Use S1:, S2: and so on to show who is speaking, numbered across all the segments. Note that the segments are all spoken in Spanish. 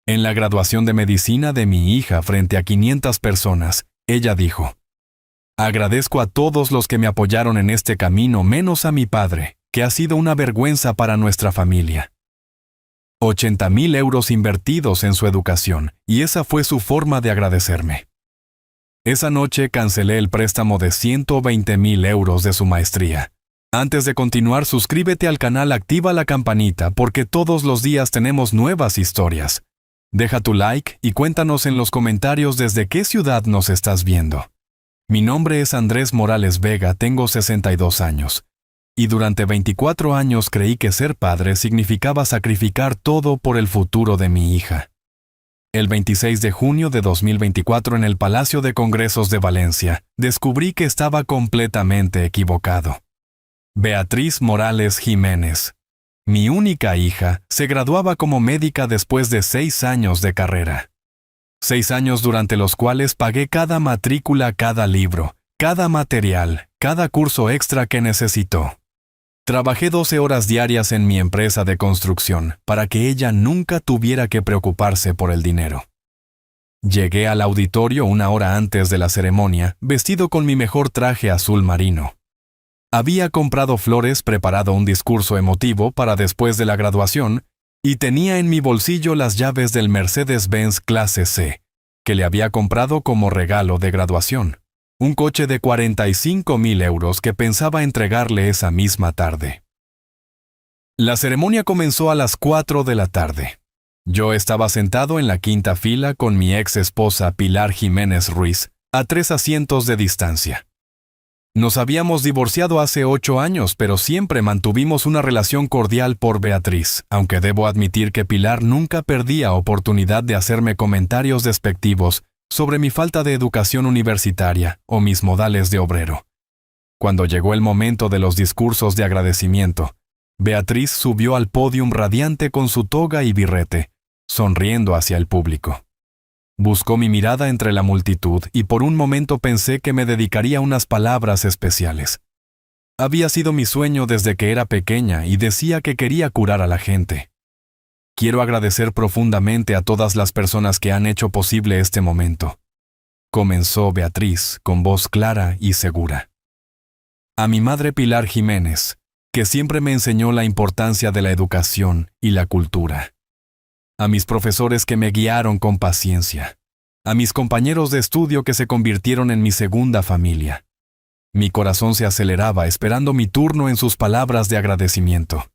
S1: En la graduación de medicina de mi hija frente a 500 personas, ella dijo: agradezco a todos los que me apoyaron en este camino menos a mi padre, que ha sido una vergüenza para nuestra familia. 80.000 euros invertidos en su educación, y esa fue su forma de agradecerme. Esa noche cancelé el préstamo de 120.000 euros de su maestría. Antes de continuar, suscríbete al canal, activa la campanita porque todos los días tenemos nuevas historias. Deja tu like y cuéntanos en los comentarios desde qué ciudad nos estás viendo. Mi nombre es Andrés Morales Vega, tengo 62 años. Y durante 24 años creí que ser padre significaba sacrificar todo por el futuro de mi hija. El 26 de junio de 2024 en el Palacio de Congresos de Valencia, descubrí que estaba completamente equivocado. Beatriz Morales Jiménez, mi única hija, se graduaba como médica después de 6 años de carrera. 6 años durante los cuales pagué cada matrícula, cada libro, cada material, cada curso extra que necesitó. Trabajé 12 horas diarias en mi empresa de construcción para que ella nunca tuviera que preocuparse por el dinero. Llegué al auditorio 1 hora antes de la ceremonia, vestido con mi mejor traje azul marino. Había comprado flores, preparado un discurso emotivo para después de la graduación y tenía en mi bolsillo las llaves del Mercedes-Benz Clase C, que le había comprado como regalo de graduación. Un coche de 45.000 euros que pensaba entregarle esa misma tarde. La ceremonia comenzó a las 4 de la tarde. Yo estaba sentado en la 5ª fila con mi ex esposa Pilar Jiménez Ruiz, a 3 asientos de distancia. Nos habíamos divorciado hace 8 años, pero siempre mantuvimos una relación cordial por Beatriz, aunque debo admitir que Pilar nunca perdía oportunidad de hacerme comentarios despectivos sobre mi falta de educación universitaria o mis modales de obrero. Cuando llegó el momento de los discursos de agradecimiento, Beatriz subió al pódium radiante con su toga y birrete, sonriendo hacia el público. Buscó mi mirada entre la multitud y por un momento pensé que me dedicaría unas palabras especiales. Había sido mi sueño desde que era pequeña y decía que quería curar a la gente. Quiero agradecer profundamente a todas las personas que han hecho posible este momento. Comenzó Beatriz con voz clara y segura. A mi madre Pilar Jiménez, que siempre me enseñó la importancia de la educación y la cultura. A mis profesores que me guiaron con paciencia. A mis compañeros de estudio que se convirtieron en mi segunda familia. Mi corazón se aceleraba esperando mi turno en sus palabras de agradecimiento.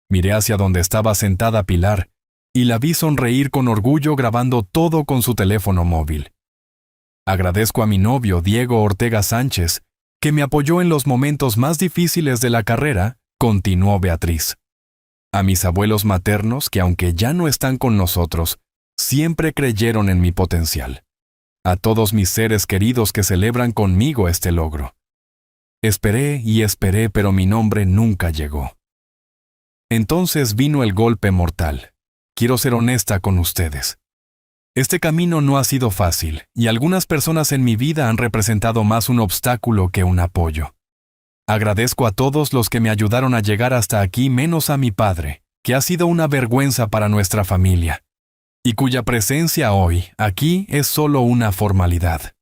S1: Miré hacia donde estaba sentada Pilar y la vi sonreír con orgullo grabando todo con su teléfono móvil. Agradezco a mi novio Diego Ortega Sánchez, que me apoyó en los momentos más difíciles de la carrera, continuó Beatriz. A mis abuelos maternos, que aunque ya no están con nosotros, siempre creyeron en mi potencial. A todos mis seres queridos que celebran conmigo este logro. Esperé y esperé, pero mi nombre nunca llegó. Entonces vino el golpe mortal. Quiero ser honesta con ustedes. Este camino no ha sido fácil, y algunas personas en mi vida han representado más un obstáculo que un apoyo. Agradezco a todos los que me ayudaron a llegar hasta aquí menos a mi padre, que ha sido una vergüenza para nuestra familia, y cuya presencia hoy, aquí, es solo una formalidad.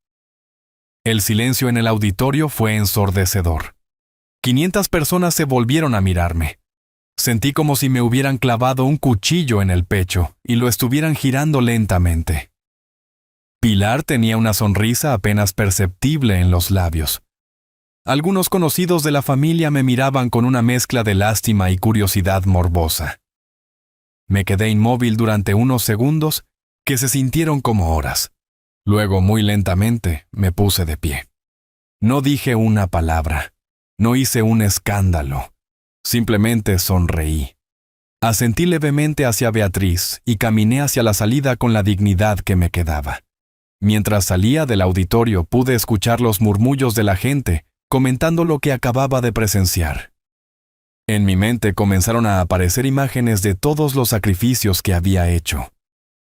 S1: El silencio en el auditorio fue ensordecedor. 500 personas se volvieron a mirarme. Sentí como si me hubieran clavado un cuchillo en el pecho y lo estuvieran girando lentamente. Pilar tenía una sonrisa apenas perceptible en los labios. Algunos conocidos de la familia me miraban con una mezcla de lástima y curiosidad morbosa. Me quedé inmóvil durante unos segundos que se sintieron como horas. Luego, muy lentamente, me puse de pie. No dije una palabra. No hice un escándalo. Simplemente sonreí. Asentí levemente hacia Beatriz y caminé hacia la salida con la dignidad que me quedaba. Mientras salía del auditorio pude escuchar los murmullos de la gente comentando lo que acababa de presenciar. En mi mente comenzaron a aparecer imágenes de todos los sacrificios que había hecho.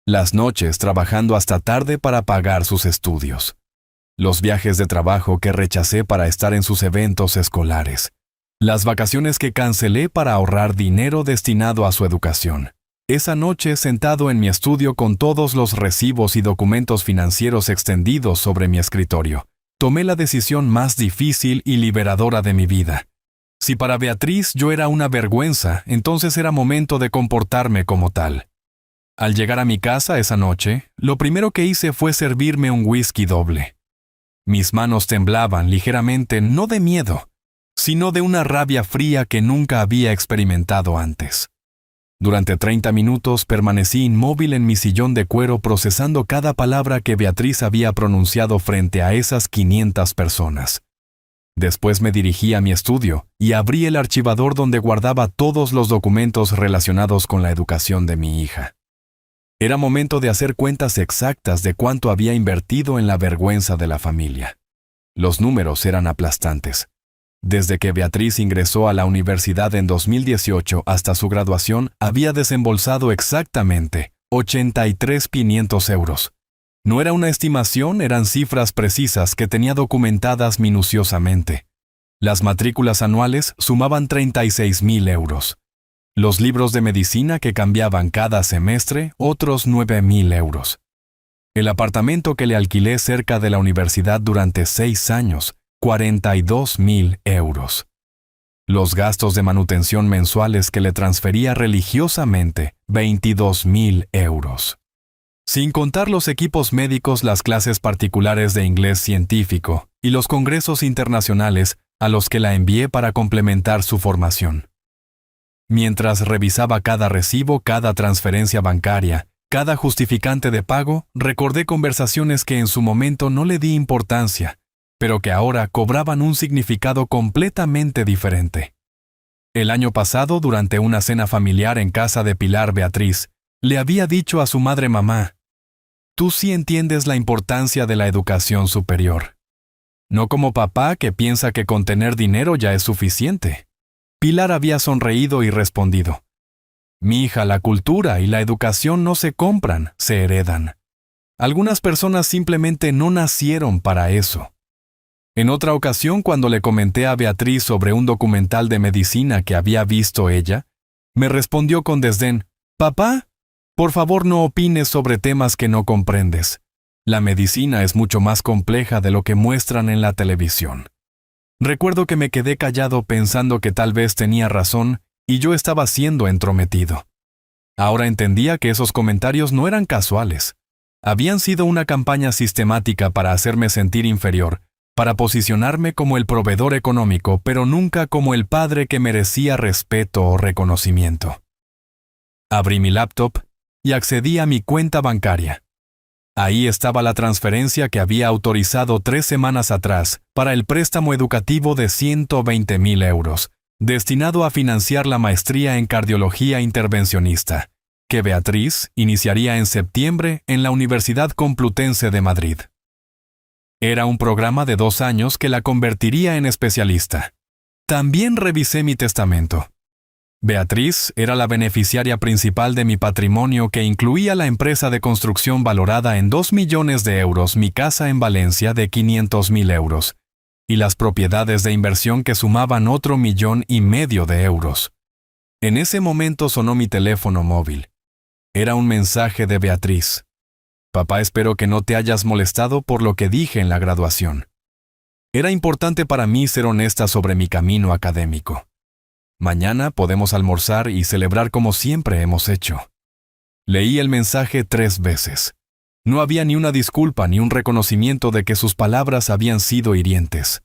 S1: Las noches trabajando hasta tarde para pagar sus estudios. Los viajes de trabajo que rechacé para estar en sus eventos escolares. Las vacaciones que cancelé para ahorrar dinero destinado a su educación. Esa noche, sentado en mi estudio con todos los recibos y documentos financieros extendidos sobre mi escritorio, tomé la decisión más difícil y liberadora de mi vida. Si para Beatriz yo era una vergüenza, entonces era momento de comportarme como tal. Al llegar a mi casa esa noche, lo primero que hice fue servirme un whisky doble. Mis manos temblaban ligeramente, no de miedo, sino de una rabia fría que nunca había experimentado antes. Durante 30 minutos permanecí inmóvil en mi sillón de cuero procesando cada palabra que Beatriz había pronunciado frente a esas 500 personas. Después me dirigí a mi estudio y abrí el archivador donde guardaba todos los documentos relacionados con la educación de mi hija. Era momento de hacer cuentas exactas de cuánto había invertido en la vergüenza de la familia. Los números eran aplastantes. Desde que Beatriz ingresó a la universidad en 2018 hasta su graduación, había desembolsado exactamente 83.500 euros. No era una estimación, eran cifras precisas que tenía documentadas minuciosamente. Las matrículas anuales sumaban 36.000 euros. Los libros de medicina que cambiaban cada semestre, otros 9.000 euros. El apartamento que le alquilé cerca de la universidad durante 6 años, 42.000 euros. Los gastos de manutención mensuales que le transfería religiosamente, 22.000 euros. Sin contar los equipos médicos, las clases particulares de inglés científico y los congresos internacionales a los que la envié para complementar su formación. Mientras revisaba cada recibo, cada transferencia bancaria, cada justificante de pago, recordé conversaciones que en su momento no le di importancia, pero que ahora cobraban un significado completamente diferente. El año pasado, durante una cena familiar en casa de Pilar Beatriz, le había dicho a su madre: mamá, tú sí entiendes la importancia de la educación superior. No como papá que piensa que con tener dinero ya es suficiente. Pilar había sonreído y respondido: mi hija, la cultura y la educación no se compran, se heredan. Algunas personas simplemente no nacieron para eso. En otra ocasión, cuando le comenté a Beatriz sobre un documental de medicina que había visto ella, me respondió con desdén: papá, por favor no opines sobre temas que no comprendes. La medicina es mucho más compleja de lo que muestran en la televisión. Recuerdo que me quedé callado pensando que tal vez tenía razón y yo estaba siendo entrometido. Ahora entendía que esos comentarios no eran casuales. Habían sido una campaña sistemática para hacerme sentir inferior, para posicionarme como el proveedor económico, pero nunca como el padre que merecía respeto o reconocimiento. Abrí mi laptop y accedí a mi cuenta bancaria. Ahí estaba la transferencia que había autorizado 3 semanas atrás para el préstamo educativo de 120.000 euros, destinado a financiar la maestría en cardiología intervencionista, que Beatriz iniciaría en septiembre en la Universidad Complutense de Madrid. Era un programa de 2 años que la convertiría en especialista. También revisé mi testamento. Beatriz era la beneficiaria principal de mi patrimonio, que incluía la empresa de construcción valorada en 2 millones de euros, mi casa en Valencia de 500.000 euros, y las propiedades de inversión que sumaban otro 1,5 millones de euros. En ese momento sonó mi teléfono móvil. Era un mensaje de Beatriz. Papá, espero que no te hayas molestado por lo que dije en la graduación. Era importante para mí ser honesta sobre mi camino académico. Mañana podemos almorzar y celebrar como siempre hemos hecho. Leí el mensaje 3 veces. No había ni una disculpa ni un reconocimiento de que sus palabras habían sido hirientes.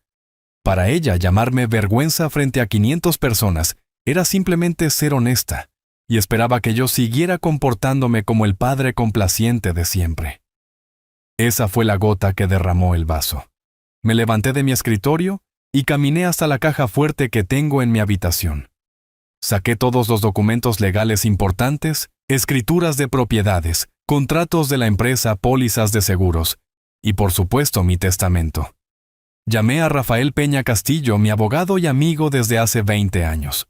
S1: Para ella, llamarme vergüenza frente a 500 personas era simplemente ser honesta, y esperaba que yo siguiera comportándome como el padre complaciente de siempre. Esa fue la gota que derramó el vaso. Me levanté de mi escritorio y caminé hasta la caja fuerte que tengo en mi habitación. Saqué todos los documentos legales importantes, escrituras de propiedades, contratos de la empresa, pólizas de seguros, y por supuesto mi testamento. Llamé a Rafael Peña Castillo, mi abogado y amigo desde hace 20 años.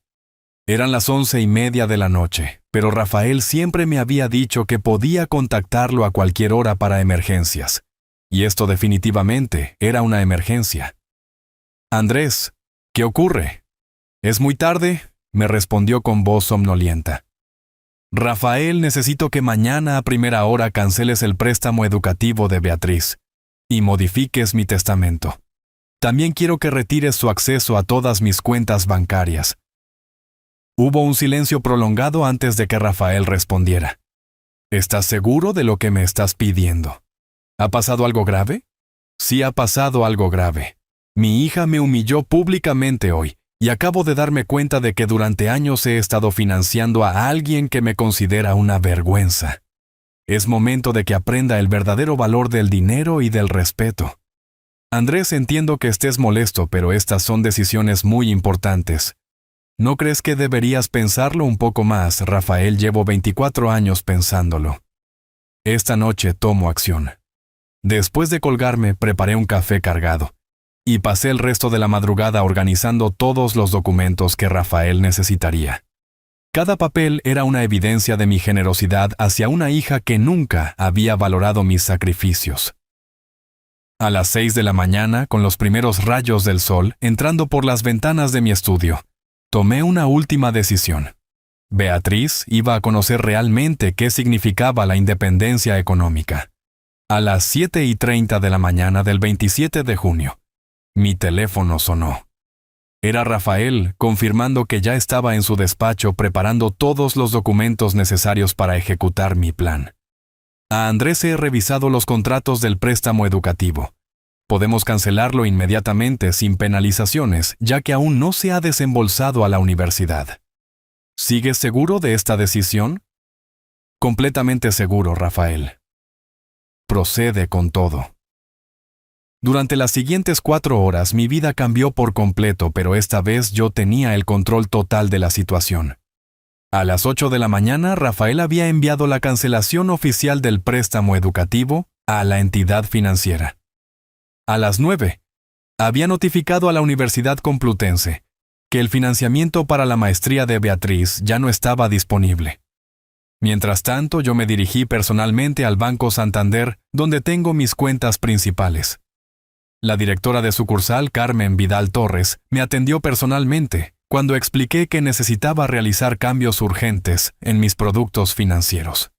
S1: Eran las 11:30 de la noche, pero Rafael siempre me había dicho que podía contactarlo a cualquier hora para emergencias, y esto definitivamente era una emergencia. Andrés, ¿qué ocurre? ¿Es muy tarde?, me respondió con voz somnolienta. Rafael, necesito que mañana a primera hora canceles el préstamo educativo de Beatriz y modifiques mi testamento. También quiero que retires su acceso a todas mis cuentas bancarias. Hubo un silencio prolongado antes de que Rafael respondiera. ¿Estás seguro de lo que me estás pidiendo? ¿Ha pasado algo grave? Sí, ha pasado algo grave. Mi hija me humilló públicamente hoy y acabo de darme cuenta de que durante años he estado financiando a alguien que me considera una vergüenza. Es momento de que aprenda el verdadero valor del dinero y del respeto. Andrés, entiendo que estés molesto, pero estas son decisiones muy importantes. ¿No crees que deberías pensarlo un poco más, Rafael? Llevo 24 años pensándolo. Esta noche tomo acción. Después de colgarme, preparé un café cargado y pasé el resto de la madrugada organizando todos los documentos que Rafael necesitaría. Cada papel era una evidencia de mi generosidad hacia una hija que nunca había valorado mis sacrificios. A las 6 de la mañana, con los primeros rayos del sol entrando por las ventanas de mi estudio, tomé una última decisión. Beatriz iba a conocer realmente qué significaba la independencia económica. A las 7:30 de la mañana del 27 de junio, mi teléfono sonó. Era Rafael, confirmando que ya estaba en su despacho preparando todos los documentos necesarios para ejecutar mi plan. A Andrés he revisado los contratos del préstamo educativo. Podemos cancelarlo inmediatamente sin penalizaciones, ya que aún no se ha desembolsado a la universidad. ¿Sigues seguro de esta decisión? Completamente seguro, Rafael. Procede con todo. Durante las siguientes 4 horas mi vida cambió por completo, pero esta vez yo tenía el control total de la situación. A las 8 de la mañana, Rafael había enviado la cancelación oficial del préstamo educativo a la entidad financiera. A las 9, había notificado a la Universidad Complutense que el financiamiento para la maestría de Beatriz ya no estaba disponible. Mientras tanto, yo me dirigí personalmente al Banco Santander, donde tengo mis cuentas principales. La directora de sucursal, Carmen Vidal Torres, me atendió personalmente cuando expliqué que necesitaba realizar cambios urgentes en mis productos financieros.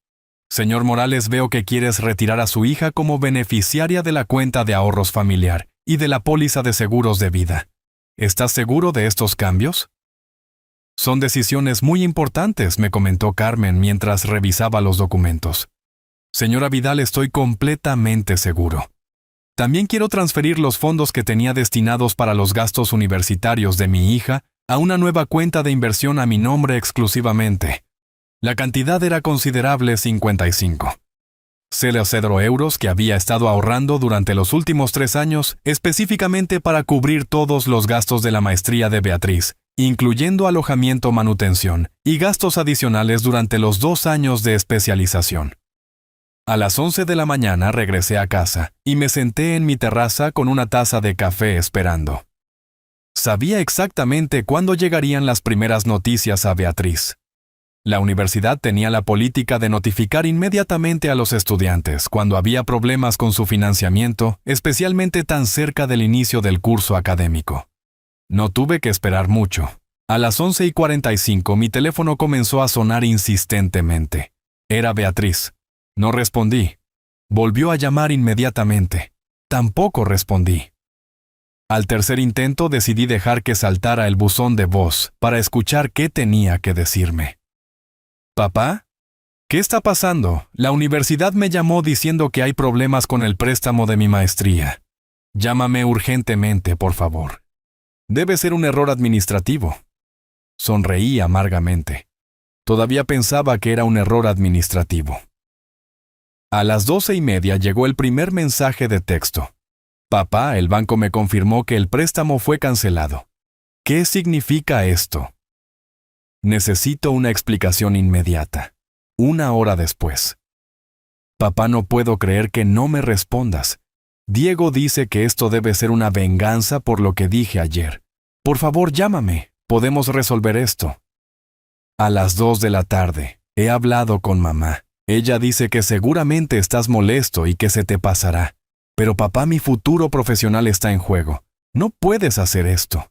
S1: Señor Morales, veo que quieres retirar a su hija como beneficiaria de la cuenta de ahorros familiar y de la póliza de seguros de vida. ¿Estás seguro de estos cambios? Son decisiones muy importantes, me comentó Carmen mientras revisaba los documentos. Señora Vidal, estoy completamente seguro. También quiero transferir los fondos que tenía destinados para los gastos universitarios de mi hija a una nueva cuenta de inversión a mi nombre exclusivamente. La cantidad era considerable, 55,000 euros que había estado ahorrando durante los últimos 3 años, específicamente para cubrir todos los gastos de la maestría de Beatriz, incluyendo alojamiento, manutención y gastos adicionales durante los 2 años de especialización. A las 11 de la mañana regresé a casa y me senté en mi terraza con una taza de café esperando. Sabía exactamente cuándo llegarían las primeras noticias a Beatriz. La universidad tenía la política de notificar inmediatamente a los estudiantes cuando había problemas con su financiamiento, especialmente tan cerca del inicio del curso académico. No tuve que esperar mucho. A las 11:45 mi teléfono comenzó a sonar insistentemente. Era Beatriz. No respondí. Volvió a llamar inmediatamente. Tampoco respondí. Al tercer intento decidí dejar que saltara el buzón de voz para escuchar qué tenía que decirme. ¿Papá? ¿Qué está pasando? La universidad me llamó diciendo que hay problemas con el préstamo de mi maestría. Llámame urgentemente, por favor. Debe ser un error administrativo. Sonreí amargamente. Todavía pensaba que era un error administrativo. A las 12:30 llegó el primer mensaje de texto. Papá, el banco me confirmó que el préstamo fue cancelado. ¿Qué significa esto? Necesito una explicación inmediata. 1 hora después. Papá, no puedo creer que no me respondas. Diego dice que esto debe ser una venganza por lo que dije ayer. Por favor, llámame. Podemos resolver esto. A las 2 de la tarde, he hablado con mamá. Ella dice que seguramente estás molesto y que se te pasará. Pero papá, mi futuro profesional está en juego. No puedes hacer esto.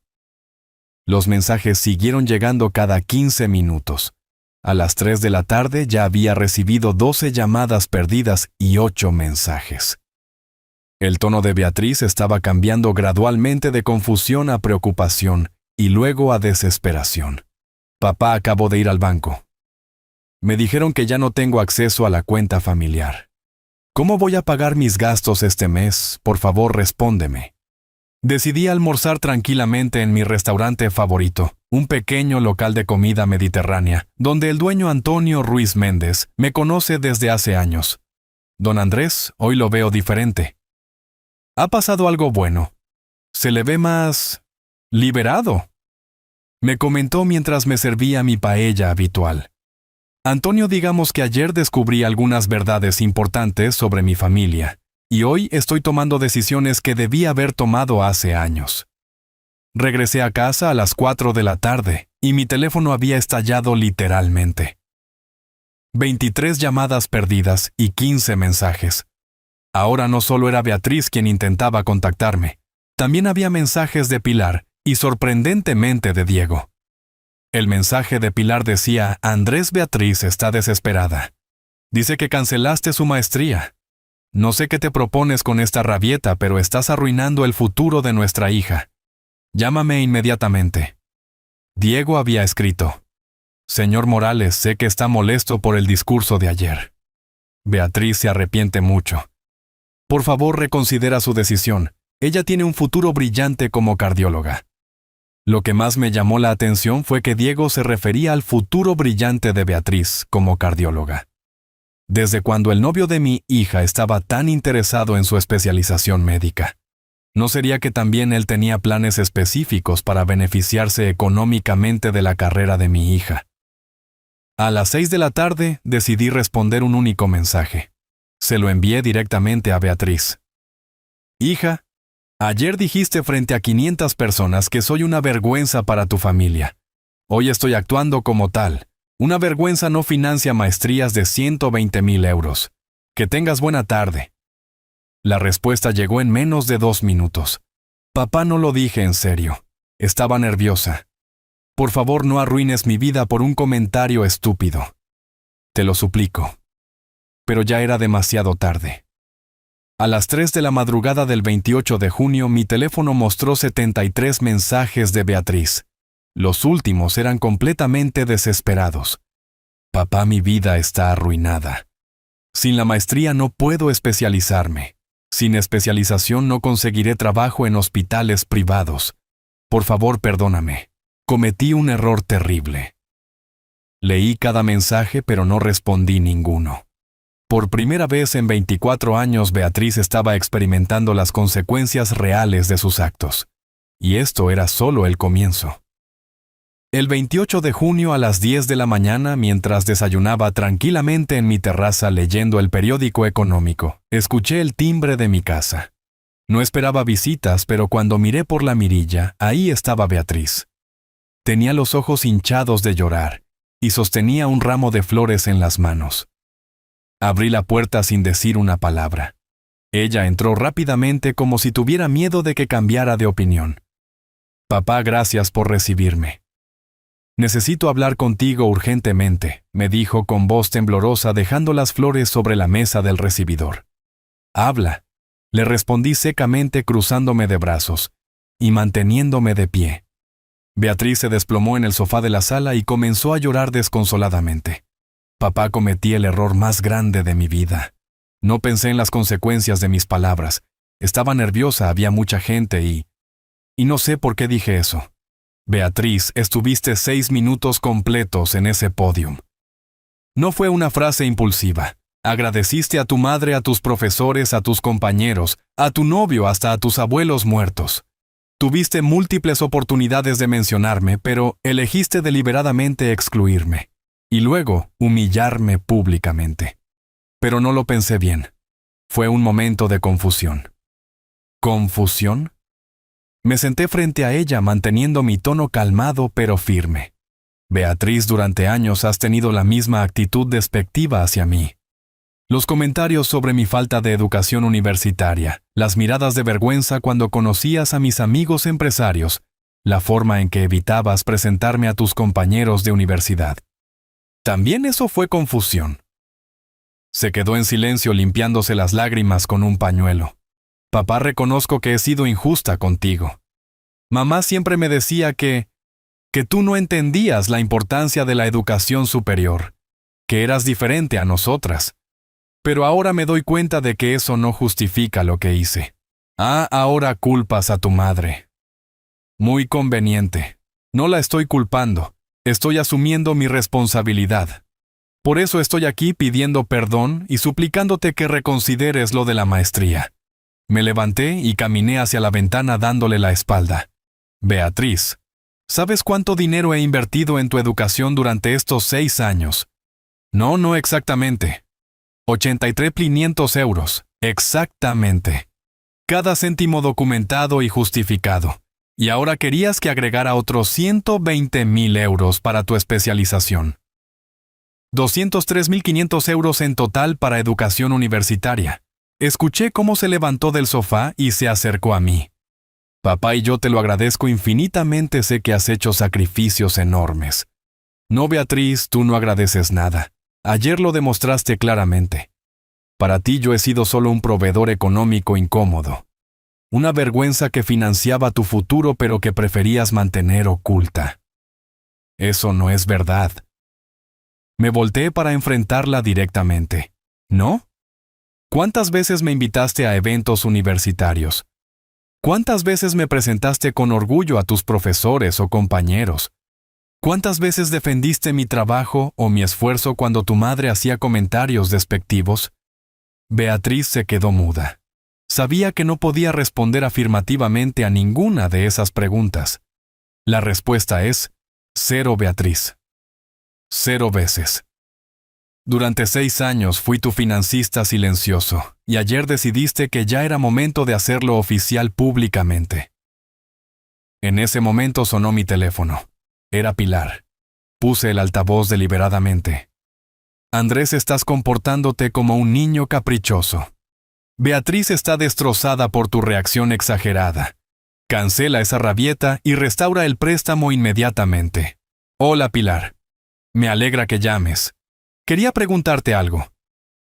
S1: Los mensajes siguieron llegando cada 15 minutos. A las 3 de la tarde ya había recibido 12 llamadas perdidas y 8 mensajes. El tono de Beatriz estaba cambiando gradualmente de confusión a preocupación y luego a desesperación. Papá acabó de ir al banco. Me dijeron que ya no tengo acceso a la cuenta familiar. ¿Cómo voy a pagar mis gastos este mes? Por favor, respóndeme. Decidí almorzar tranquilamente en mi restaurante favorito, un pequeño local de comida mediterránea, donde el dueño Antonio Ruiz Méndez me conoce desde hace años. Don Andrés, hoy lo veo diferente. Ha pasado algo bueno. Se le ve más liberado, me comentó mientras me servía mi paella habitual. Antonio, digamos que ayer descubrí algunas verdades importantes sobre mi familia, y hoy estoy tomando decisiones que debí haber tomado hace años. Regresé a casa a las 4 de la tarde, y mi teléfono había estallado literalmente. 23 llamadas perdidas y 15 mensajes. Ahora no solo era Beatriz quien intentaba contactarme, también había mensajes de Pilar y sorprendentemente de Diego. El mensaje de Pilar decía: Andrés, Beatriz está desesperada. Dice que cancelaste su maestría. No sé qué te propones con esta rabieta, pero estás arruinando el futuro de nuestra hija. Llámame inmediatamente. Diego había escrito: Señor Morales, sé que está molesto por el discurso de ayer. Beatriz se arrepiente mucho. Por favor, reconsidera su decisión. Ella tiene un futuro brillante como cardióloga. Lo que más me llamó la atención fue que Diego se refería al futuro brillante de Beatriz como cardióloga. Desde cuando el novio de mi hija estaba tan interesado en su especialización médica. ¿No sería que también él tenía planes específicos para beneficiarse económicamente de la carrera de mi hija? A las 6 de la tarde decidí responder un único mensaje. Se lo envié directamente a Beatriz. Hija, ayer dijiste frente a 500 personas que soy una vergüenza para tu familia. Hoy estoy actuando como tal. Una vergüenza no financia maestrías de 120,000 euros. Que tengas buena tarde. La respuesta llegó en menos de 2 minutos. Papá, no lo dije en serio. Estaba nerviosa. Por favor, no arruines mi vida por un comentario estúpido. Te lo suplico. Pero ya era demasiado tarde. A las 3 de la madrugada del 28 de junio, mi teléfono mostró 73 mensajes de Beatriz. Los últimos eran completamente desesperados. Papá, mi vida está arruinada. Sin la maestría no puedo especializarme. Sin especialización no conseguiré trabajo en hospitales privados. Por favor, perdóname. Cometí un error terrible. Leí cada mensaje, pero no respondí ninguno. Por primera vez en 24 años, Beatriz estaba experimentando las consecuencias reales de sus actos. Y esto era solo el comienzo. El 28 de junio a las 10 de la mañana, mientras desayunaba tranquilamente en mi terraza leyendo el periódico económico, escuché el timbre de mi casa. No esperaba visitas, pero cuando miré por la mirilla, ahí estaba Beatriz. Tenía los ojos hinchados de llorar y sostenía un ramo de flores en las manos. Abrí la puerta sin decir una palabra. Ella entró rápidamente como si tuviera miedo de que cambiara de opinión. Papá, gracias por recibirme. Necesito hablar contigo urgentemente, me dijo con voz temblorosa dejando las flores sobre la mesa del recibidor. Habla, le respondí secamente cruzándome de brazos y manteniéndome de pie. Beatriz se desplomó en el sofá de la sala y comenzó a llorar desconsoladamente. Papá, cometí el error más grande de mi vida. No pensé en las consecuencias de mis palabras. Estaba nerviosa, había mucha gente y no sé por qué dije eso. Beatriz, estuviste 6 minutos completos en ese pódium. No fue una frase impulsiva. Agradeciste a tu madre, a tus profesores, a tus compañeros, a tu novio, hasta a tus abuelos muertos. Tuviste múltiples oportunidades de mencionarme, pero elegiste deliberadamente excluirme. Y luego, humillarme públicamente. Pero no lo pensé bien. Fue un momento de confusión. ¿Confusión? Me senté frente a ella manteniendo mi tono calmado pero firme. Beatriz, durante años has tenido la misma actitud despectiva hacia mí. Los comentarios sobre mi falta de educación universitaria, las miradas de vergüenza cuando conocías a mis amigos empresarios, la forma en que evitabas presentarme a tus compañeros de universidad. También eso fue confusión. Se quedó en silencio limpiándose las lágrimas con un pañuelo. Papá, reconozco que he sido injusta contigo. Mamá siempre me decía que tú no entendías la importancia de la educación superior, que eras diferente a nosotras. Pero ahora me doy cuenta de que eso no justifica lo que hice. Ahora culpas a tu madre. Muy conveniente. No la estoy culpando. Estoy asumiendo mi responsabilidad. Por eso estoy aquí pidiendo perdón y suplicándote que reconsideres lo de la maestría. Me levanté y caminé hacia la ventana dándole la espalda. Beatriz, ¿sabes cuánto dinero he invertido en tu educación durante estos 6 años? No exactamente. 83.500 euros. Exactamente. Cada céntimo documentado y justificado. Y ahora querías que agregara otros 120.000 euros para tu especialización. 203.500 euros en total para educación universitaria. Escuché cómo se levantó del sofá y se acercó a mí. Papá, y yo te lo agradezco infinitamente, sé que has hecho sacrificios enormes. No, Beatriz, tú no agradeces nada. Ayer lo demostraste claramente. Para ti yo he sido solo un proveedor económico incómodo. Una vergüenza que financiaba tu futuro pero que preferías mantener oculta. Eso no es verdad. Me volteé para enfrentarla directamente. ¿No? ¿Cuántas veces me invitaste a eventos universitarios? ¿Cuántas veces me presentaste con orgullo a tus profesores o compañeros? ¿Cuántas veces defendiste mi trabajo o mi esfuerzo cuando tu madre hacía comentarios despectivos? Beatriz se quedó muda. Sabía que no podía responder afirmativamente a ninguna de esas preguntas. La respuesta es 0, Beatriz. 0 veces. Durante 6 años fui tu financista silencioso, y ayer decidiste que ya era momento de hacerlo oficial públicamente. En ese momento sonó mi teléfono. Era Pilar. Puse el altavoz deliberadamente. Andrés, estás comportándote como un niño caprichoso. Beatriz está destrozada por tu reacción exagerada. Cancela esa rabieta y restaura el préstamo inmediatamente. Hola, Pilar. Me alegra que llames. Quería preguntarte algo.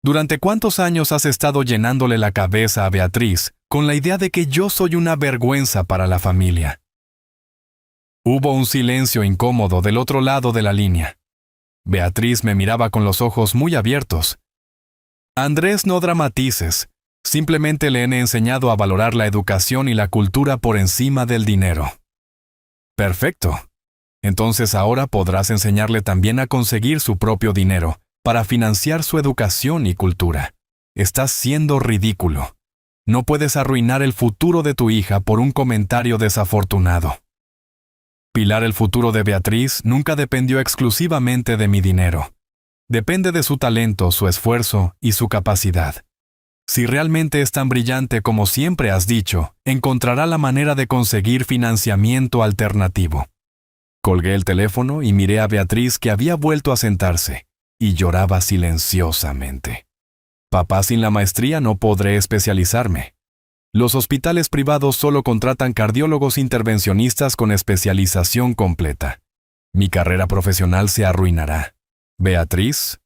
S1: ¿Durante cuántos años has estado llenándole la cabeza a Beatriz con la idea de que yo soy una vergüenza para la familia? Hubo un silencio incómodo del otro lado de la línea. Beatriz me miraba con los ojos muy abiertos. Andrés, no dramatices. Simplemente le he enseñado a valorar la educación y la cultura por encima del dinero. Perfecto. Entonces ahora podrás enseñarle también a conseguir su propio dinero para financiar su educación y cultura. Estás siendo ridículo. No puedes arruinar el futuro de tu hija por un comentario desafortunado. Pilar, el futuro de Beatriz nunca dependió exclusivamente de mi dinero. Depende de su talento, su esfuerzo y su capacidad. Si realmente es tan brillante como siempre has dicho, encontrará la manera de conseguir financiamiento alternativo. Colgué el teléfono y miré a Beatriz, que había vuelto a sentarse, y lloraba silenciosamente. Papá, sin la maestría no podré especializarme. Los hospitales privados solo contratan cardiólogos intervencionistas con especialización completa. Mi carrera profesional se arruinará. Beatriz,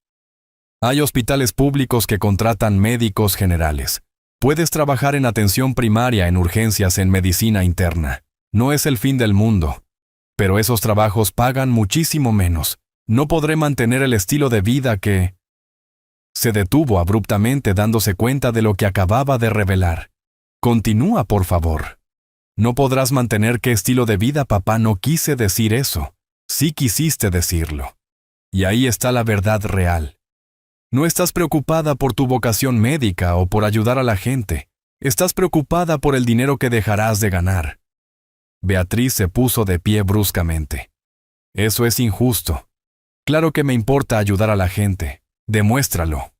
S1: hay hospitales públicos que contratan médicos generales. Puedes trabajar en atención primaria, en urgencias, en medicina interna. No es el fin del mundo. Pero esos trabajos pagan muchísimo menos. No podré mantener el estilo de vida que... Se detuvo abruptamente, dándose cuenta de lo que acababa de revelar. Continúa, por favor. No podrás mantener qué estilo de vida, papá. No quise decir eso. Sí quisiste decirlo. Y ahí está la verdad real. No estás preocupada por tu vocación médica o por ayudar a la gente. Estás preocupada por el dinero que dejarás de ganar. Beatriz se puso de pie bruscamente. Eso es injusto. Claro que me importa ayudar a la gente. Demuéstralo.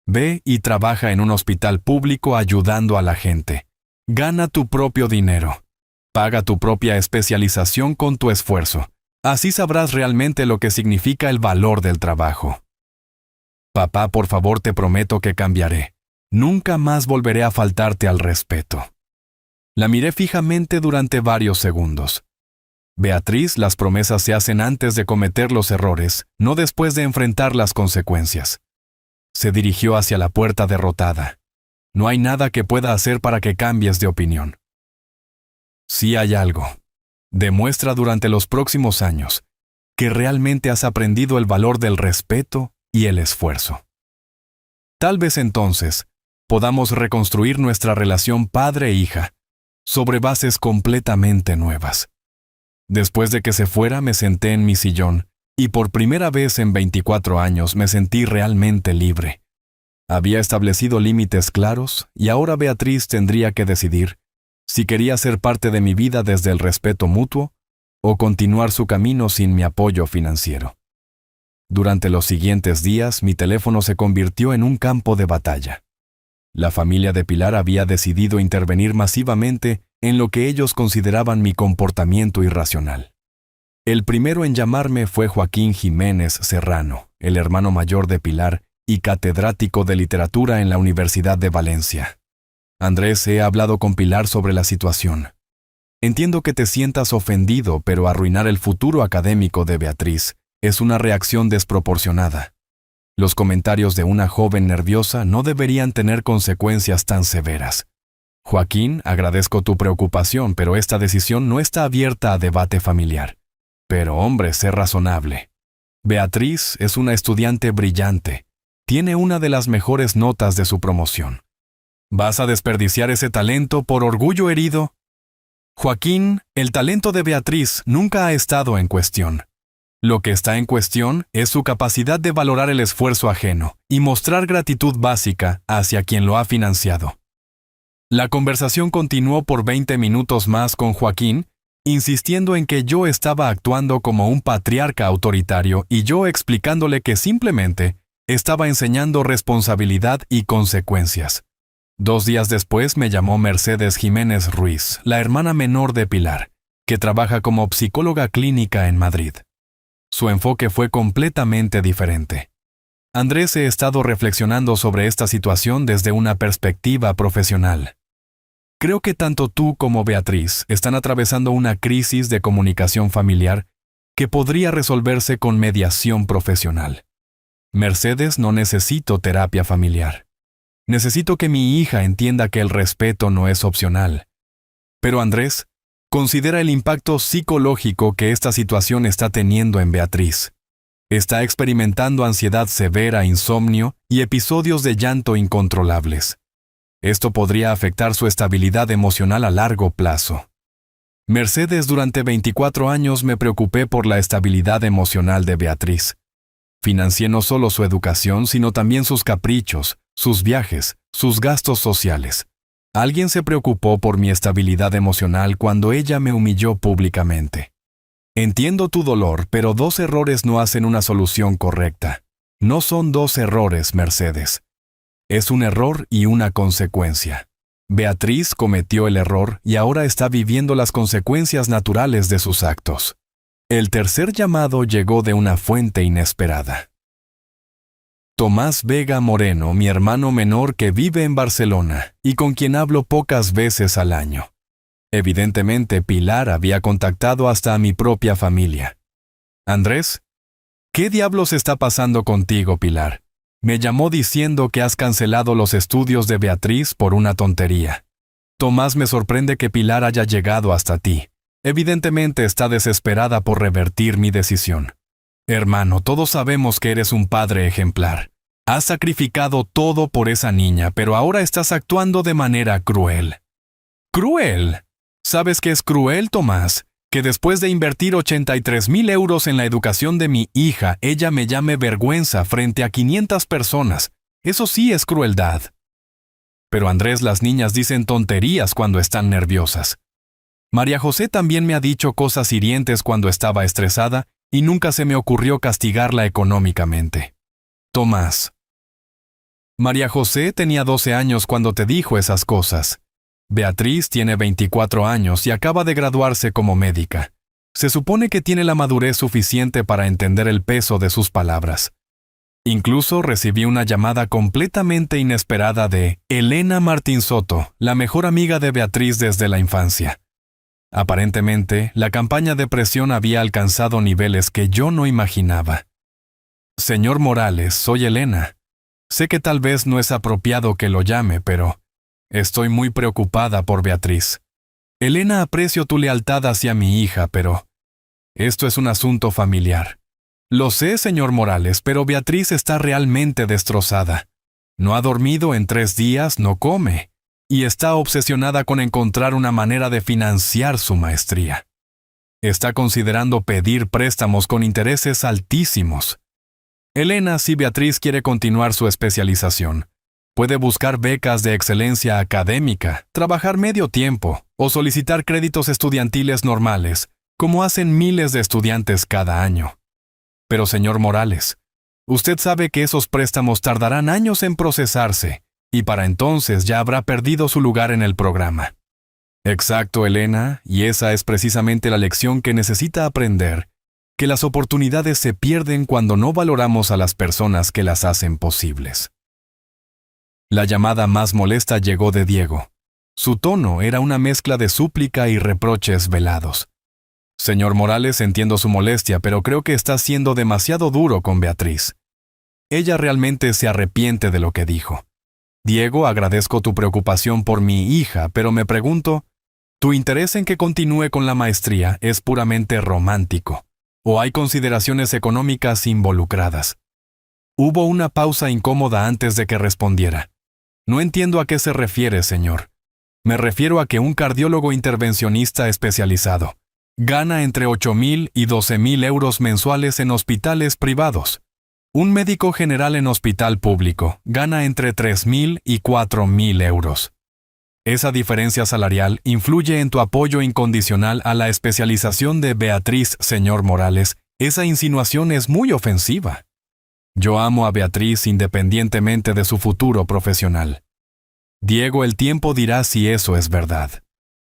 S1: Ve y trabaja en un hospital público ayudando a la gente. Gana tu propio dinero. Paga tu propia especialización con tu esfuerzo. Así sabrás realmente lo que significa el valor del trabajo. Papá, por favor, te prometo que cambiaré. Nunca más volveré a faltarte al respeto. La miré fijamente durante varios segundos. Beatriz, las promesas se hacen antes de cometer los errores, no después de enfrentar las consecuencias. Se dirigió hacia la puerta derrotada. No hay nada que pueda hacer para que cambies de opinión. Sí hay algo. Demuestra durante los próximos años que realmente has aprendido el valor del respeto y el esfuerzo. Tal vez entonces podamos reconstruir nuestra relación padre-hija sobre bases completamente nuevas. Después de que se fuera, me senté en mi sillón y por primera vez en 24 años me sentí realmente libre. Había establecido límites claros y ahora Beatriz tendría que decidir si quería ser parte de mi vida desde el respeto mutuo o continuar su camino sin mi apoyo financiero. Durante los siguientes días, mi teléfono se convirtió en un campo de batalla. La familia de Pilar había decidido intervenir masivamente en lo que ellos consideraban mi comportamiento irracional. El primero en llamarme fue Joaquín Jiménez Serrano, el hermano mayor de Pilar y catedrático de literatura en la Universidad de Valencia. Andrés, he hablado con Pilar sobre la situación. Entiendo que te sientas ofendido, pero arruinar el futuro académico de Beatriz es una reacción desproporcionada. Los comentarios de una joven nerviosa no deberían tener consecuencias tan severas. Joaquín, agradezco tu preocupación, pero esta decisión no está abierta a debate familiar. Pero hombre, sé razonable. Beatriz es una estudiante brillante. Tiene una de las mejores notas de su promoción. ¿Vas a desperdiciar ese talento por orgullo herido? Joaquín, el talento de Beatriz nunca ha estado en cuestión. Lo que está en cuestión es su capacidad de valorar el esfuerzo ajeno y mostrar gratitud básica hacia quien lo ha financiado. La conversación continuó por 20 minutos más con Joaquín, insistiendo en que yo estaba actuando como un patriarca autoritario y yo explicándole que simplemente estaba enseñando responsabilidad y consecuencias. 2 días después me llamó Mercedes Jiménez Ruiz, la hermana menor de Pilar, que trabaja como psicóloga clínica en Madrid. Su enfoque fue completamente diferente. Andrés, he estado reflexionando sobre esta situación desde una perspectiva profesional. Creo que tanto tú como Beatriz están atravesando una crisis de comunicación familiar que podría resolverse con mediación profesional. Mercedes, no necesito terapia familiar. Necesito que mi hija entienda que el respeto no es opcional. Pero Andrés, considera el impacto psicológico que esta situación está teniendo en Beatriz. Está experimentando ansiedad severa, insomnio y episodios de llanto incontrolables. Esto podría afectar su estabilidad emocional a largo plazo. Mercedes, durante 24 años me preocupé por la estabilidad emocional de Beatriz. Financié no solo su educación, sino también sus caprichos, sus viajes, sus gastos sociales. Alguien se preocupó por mi estabilidad emocional cuando ella me humilló públicamente. Entiendo tu dolor, pero 2 errores no hacen una solución correcta. No son 2 errores, Mercedes. Es un error y una consecuencia. Beatriz cometió el error y ahora está viviendo las consecuencias naturales de sus actos. El tercer llamado llegó de una fuente inesperada. Tomás Vega Moreno, mi hermano menor que vive en Barcelona y con quien hablo pocas veces al año. Evidentemente, Pilar había contactado hasta a mi propia familia. Andrés, ¿qué diablos está pasando contigo, Pilar? Me llamó diciendo que has cancelado los estudios de Beatriz por una tontería. Tomás, me sorprende que Pilar haya llegado hasta ti. Evidentemente está desesperada por revertir mi decisión. Hermano, todos sabemos que eres un padre ejemplar. Has sacrificado todo por esa niña, pero ahora estás actuando de manera cruel. ¿Cruel? ¿Sabes qué es cruel, Tomás? Que después de invertir 83,000 euros en la educación de mi hija, ella me llame vergüenza frente a 500 personas. Eso sí es crueldad. Pero Andrés, las niñas dicen tonterías cuando están nerviosas. María José también me ha dicho cosas hirientes cuando estaba estresada y nunca se me ocurrió castigarla económicamente. Tomás. María José tenía 12 años cuando te dijo esas cosas. Beatriz tiene 24 años y acaba de graduarse como médica. Se supone que tiene la madurez suficiente para entender el peso de sus palabras. Incluso recibí una llamada completamente inesperada de Elena Martín Soto, la mejor amiga de Beatriz desde la infancia. Aparentemente, la campaña de presión había alcanzado niveles que yo no imaginaba. Señor Morales, soy Elena. Sé que tal vez no es apropiado que lo llame, pero estoy muy preocupada por Beatriz. Elena, aprecio tu lealtad hacia mi hija, pero esto es un asunto familiar. Lo sé, señor Morales, pero Beatriz está realmente destrozada. No ha dormido en 3 días, no come, y está obsesionada con encontrar una manera de financiar su maestría. Está considerando pedir préstamos con intereses altísimos. Elena, si Beatriz quiere continuar su especialización, puede buscar becas de excelencia académica, trabajar medio tiempo o solicitar créditos estudiantiles normales, como hacen miles de estudiantes cada año. Pero, señor Morales, usted sabe que esos préstamos tardarán años en procesarse, y para entonces ya habrá perdido su lugar en el programa. Exacto, Elena, y esa es precisamente la lección que necesita aprender, que las oportunidades se pierden cuando no valoramos a las personas que las hacen posibles. La llamada más molesta llegó de Diego. Su tono era una mezcla de súplica y reproches velados. Señor Morales, entiendo su molestia, pero creo que está siendo demasiado duro con Beatriz. Ella realmente se arrepiente de lo que dijo. Diego, agradezco tu preocupación por mi hija, pero me pregunto, ¿tu interés en que continúe con la maestría es puramente romántico? ¿O hay consideraciones económicas involucradas? Hubo una pausa incómoda antes de que respondiera. No entiendo a qué se refiere, señor. Me refiero a que un cardiólogo intervencionista especializado gana entre 8.000 y 12.000 euros mensuales en hospitales privados. Un médico general en hospital público gana entre 3.000 y 4.000 euros. Esa diferencia salarial influye en tu apoyo incondicional a la especialización de Beatriz, señor Morales. Esa insinuación es muy ofensiva. Yo amo a Beatriz independientemente de su futuro profesional. Diego, el tiempo dirá si eso es verdad.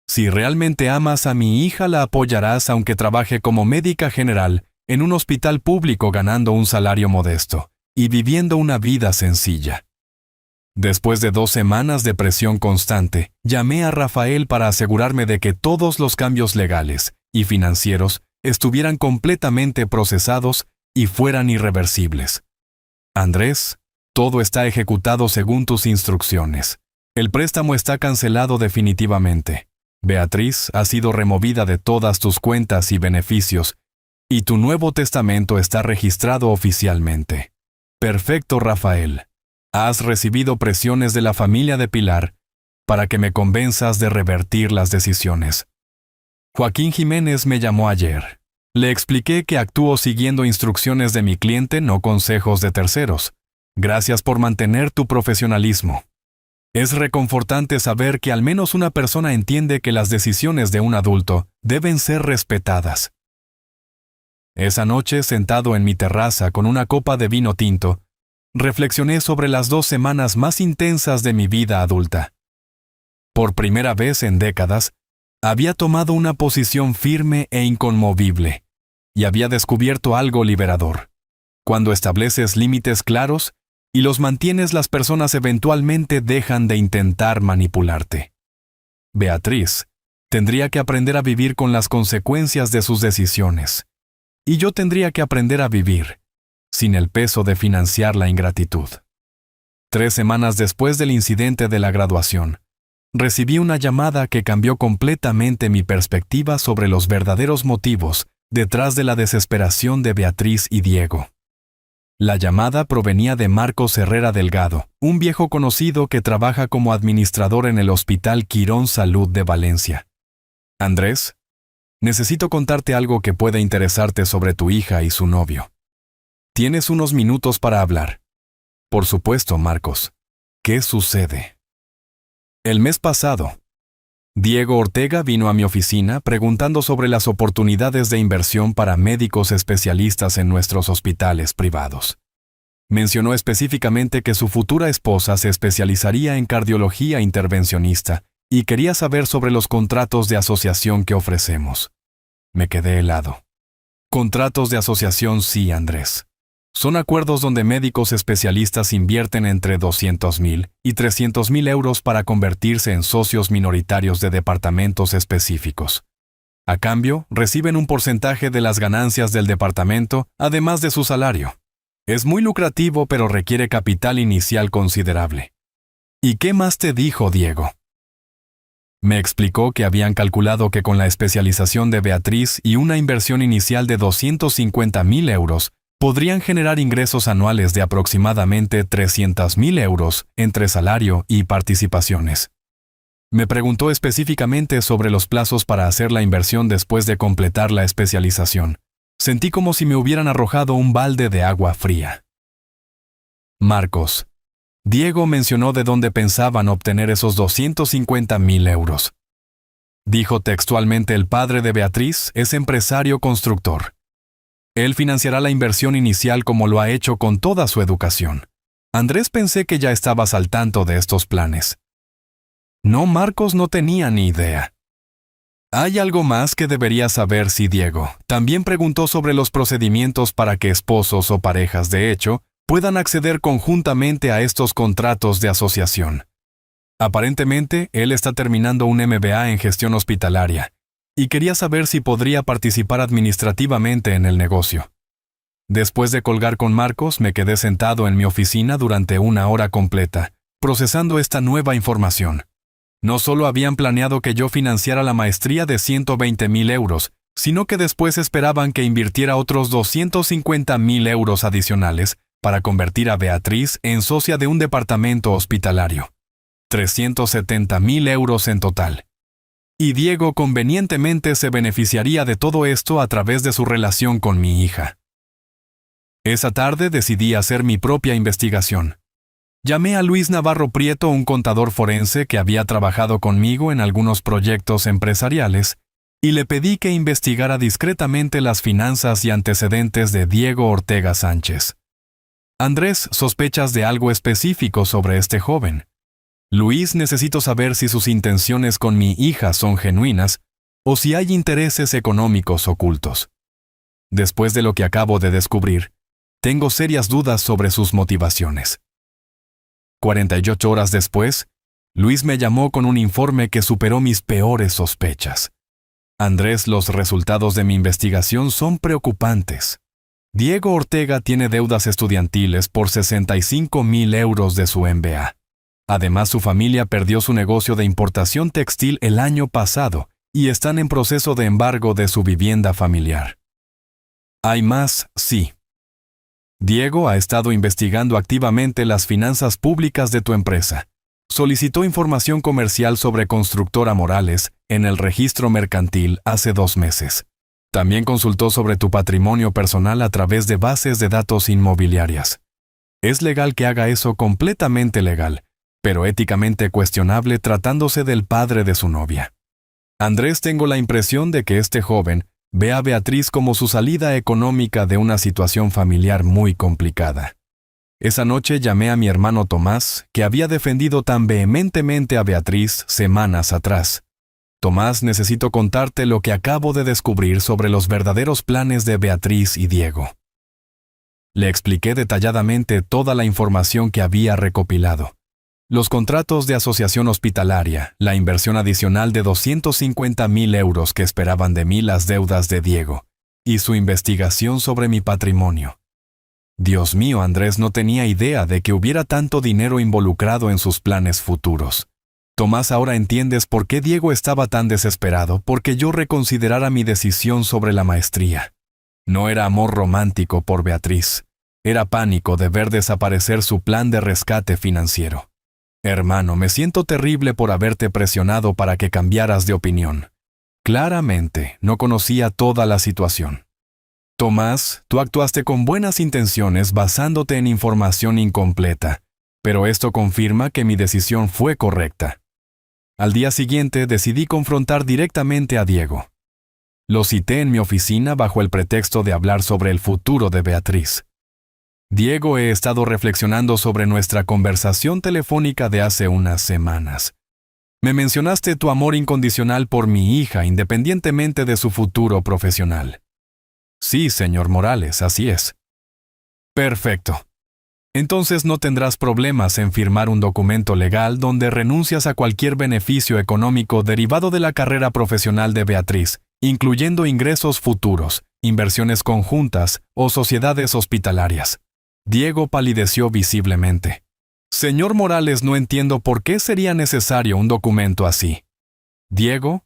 S1: Si realmente amas a mi hija, la apoyarás aunque trabaje como médica general en un hospital público ganando un salario modesto y viviendo una vida sencilla. Después de 2 semanas de presión constante, llamé a Rafael para asegurarme de que todos los cambios legales y financieros estuvieran completamente procesados y fueran irreversibles. Andrés, todo está ejecutado según tus instrucciones. El préstamo está cancelado definitivamente. Beatriz ha sido removida de todas tus cuentas y beneficios, y tu nuevo testamento está registrado oficialmente. Perfecto, Rafael. Has recibido presiones de la familia de Pilar para que me convenzas de revertir las decisiones. Joaquín Jiménez me llamó ayer. Le expliqué que actúo siguiendo instrucciones de mi cliente, no consejos de terceros. Gracias por mantener tu profesionalismo. Es reconfortante saber que al menos una persona entiende que las decisiones de un adulto deben ser respetadas. Esa noche, sentado en mi terraza con una copa de vino tinto, reflexioné sobre las 2 semanas más intensas de mi vida adulta. Por primera vez en décadas, había tomado una posición firme e inconmovible, y había descubierto algo liberador. Cuando estableces límites claros y los mantienes, las personas eventualmente dejan de intentar manipularte. Beatriz tendría que aprender a vivir con las consecuencias de sus decisiones, y yo tendría que aprender a vivir sin el peso de financiar la ingratitud. 3 semanas después del incidente de la graduación, recibí una llamada que cambió completamente mi perspectiva sobre los verdaderos motivos detrás de la desesperación de Beatriz y Diego. La llamada provenía de Marcos Herrera Delgado, un viejo conocido que trabaja como administrador en el Hospital Quirón Salud de Valencia. Andrés, necesito contarte algo que puede interesarte sobre tu hija y su novio. Tienes unos minutos para hablar. Por supuesto, Marcos. ¿Qué sucede? El mes pasado, Diego Ortega vino a mi oficina preguntando sobre las oportunidades de inversión para médicos especialistas en nuestros hospitales privados. Mencionó específicamente que su futura esposa se especializaría en cardiología intervencionista y quería saber sobre los contratos de asociación que ofrecemos. Me quedé helado. Contratos de asociación, sí, Andrés. Son acuerdos donde médicos especialistas invierten entre 200.000 y 300.000 euros para convertirse en socios minoritarios de departamentos específicos. A cambio, reciben un porcentaje de las ganancias del departamento, además de su salario. Es muy lucrativo, pero requiere capital inicial considerable. ¿Y qué más te dijo Diego? Me explicó que habían calculado que con la especialización de Beatriz y una inversión inicial de 250.000 euros, podrían generar ingresos anuales de aproximadamente 300.000 euros entre salario y participaciones. Me preguntó específicamente sobre los plazos para hacer la inversión después de completar la especialización. Sentí como si me hubieran arrojado un balde de agua fría. Marcos. Diego mencionó de dónde pensaban obtener esos 250.000 euros. Dijo textualmente: el padre de Beatriz es empresario constructor. Él financiará la inversión inicial como lo ha hecho con toda su educación. Andrés, pensé que ya estabas al tanto de estos planes. No, Marcos no tenía ni idea. Hay algo más que deberías saber, sí, Diego. También preguntó sobre los procedimientos para que esposos o parejas de hecho puedan acceder conjuntamente a estos contratos de asociación. Aparentemente, él está terminando un MBA en gestión hospitalaria y quería saber si podría participar administrativamente en el negocio. Después de colgar con Marcos, me quedé sentado en mi oficina durante 1 hora completa, procesando esta nueva información. No solo habían planeado que yo financiara la maestría de 120.000 euros, sino que después esperaban que invirtiera otros 250.000 euros adicionales para convertir a Beatriz en socia de un departamento hospitalario. 370.000 euros en total. Y Diego convenientemente se beneficiaría de todo esto a través de su relación con mi hija. Esa tarde decidí hacer mi propia investigación. Llamé a Luis Navarro Prieto, un contador forense que había trabajado conmigo en algunos proyectos empresariales, y le pedí que investigara discretamente las finanzas y antecedentes de Diego Ortega Sánchez. Andrés, ¿sospechas de algo específico sobre este joven? Luis, necesito saber si sus intenciones con mi hija son genuinas o si hay intereses económicos ocultos. Después de lo que acabo de descubrir, tengo serias dudas sobre sus motivaciones. 48 horas después, Luis me llamó con un informe que superó mis peores sospechas. Andrés, los resultados de mi investigación son preocupantes. Diego Ortega tiene deudas estudiantiles por 65.000 euros de su MBA. Además, su familia perdió su negocio de importación textil el año pasado y están en proceso de embargo de su vivienda familiar. Hay más, sí. Diego ha estado investigando activamente las finanzas públicas de tu empresa. Solicitó información comercial sobre Constructora Morales en el registro mercantil hace 2 meses. También consultó sobre tu patrimonio personal a través de bases de datos inmobiliarias. Es legal que haga eso, completamente legal, pero éticamente cuestionable tratándose del padre de su novia. Andrés, tengo la impresión de que este joven ve a Beatriz como su salida económica de una situación familiar muy complicada. Esa noche llamé a mi hermano Tomás, que había defendido tan vehementemente a Beatriz semanas atrás. Tomás, necesito contarte lo que acabo de descubrir sobre los verdaderos planes de Beatriz y Diego. Le expliqué detalladamente toda la información que había recopilado. Los contratos de asociación hospitalaria, la inversión adicional de 250.000 euros que esperaban de mí, las deudas de Diego, y su investigación sobre mi patrimonio. Dios mío, Andrés no tenía idea de que hubiera tanto dinero involucrado en sus planes futuros. Tomás, ahora entiendes por qué Diego estaba tan desesperado porque yo reconsiderara mi decisión sobre la maestría. No era amor romántico por Beatriz, era pánico de ver desaparecer su plan de rescate financiero. Hermano, me siento terrible por haberte presionado para que cambiaras de opinión. Claramente, no conocía toda la situación. Tomás, tú actuaste con buenas intenciones basándote en información incompleta, pero esto confirma que mi decisión fue correcta. Al día siguiente decidí confrontar directamente a Diego. Lo cité en mi oficina bajo el pretexto de hablar sobre el futuro de Beatriz. Diego, he estado reflexionando sobre nuestra conversación telefónica de hace unas semanas. Me mencionaste tu amor incondicional por mi hija independientemente de su futuro profesional. Sí, señor Morales, así es. Perfecto. Entonces no tendrás problemas en firmar un documento legal donde renuncias a cualquier beneficio económico derivado de la carrera profesional de Beatriz incluyendo ingresos futuros, inversiones conjuntas o sociedades hospitalarias. Diego palideció visiblemente. Señor Morales, no entiendo por qué sería necesario un documento así. Diego,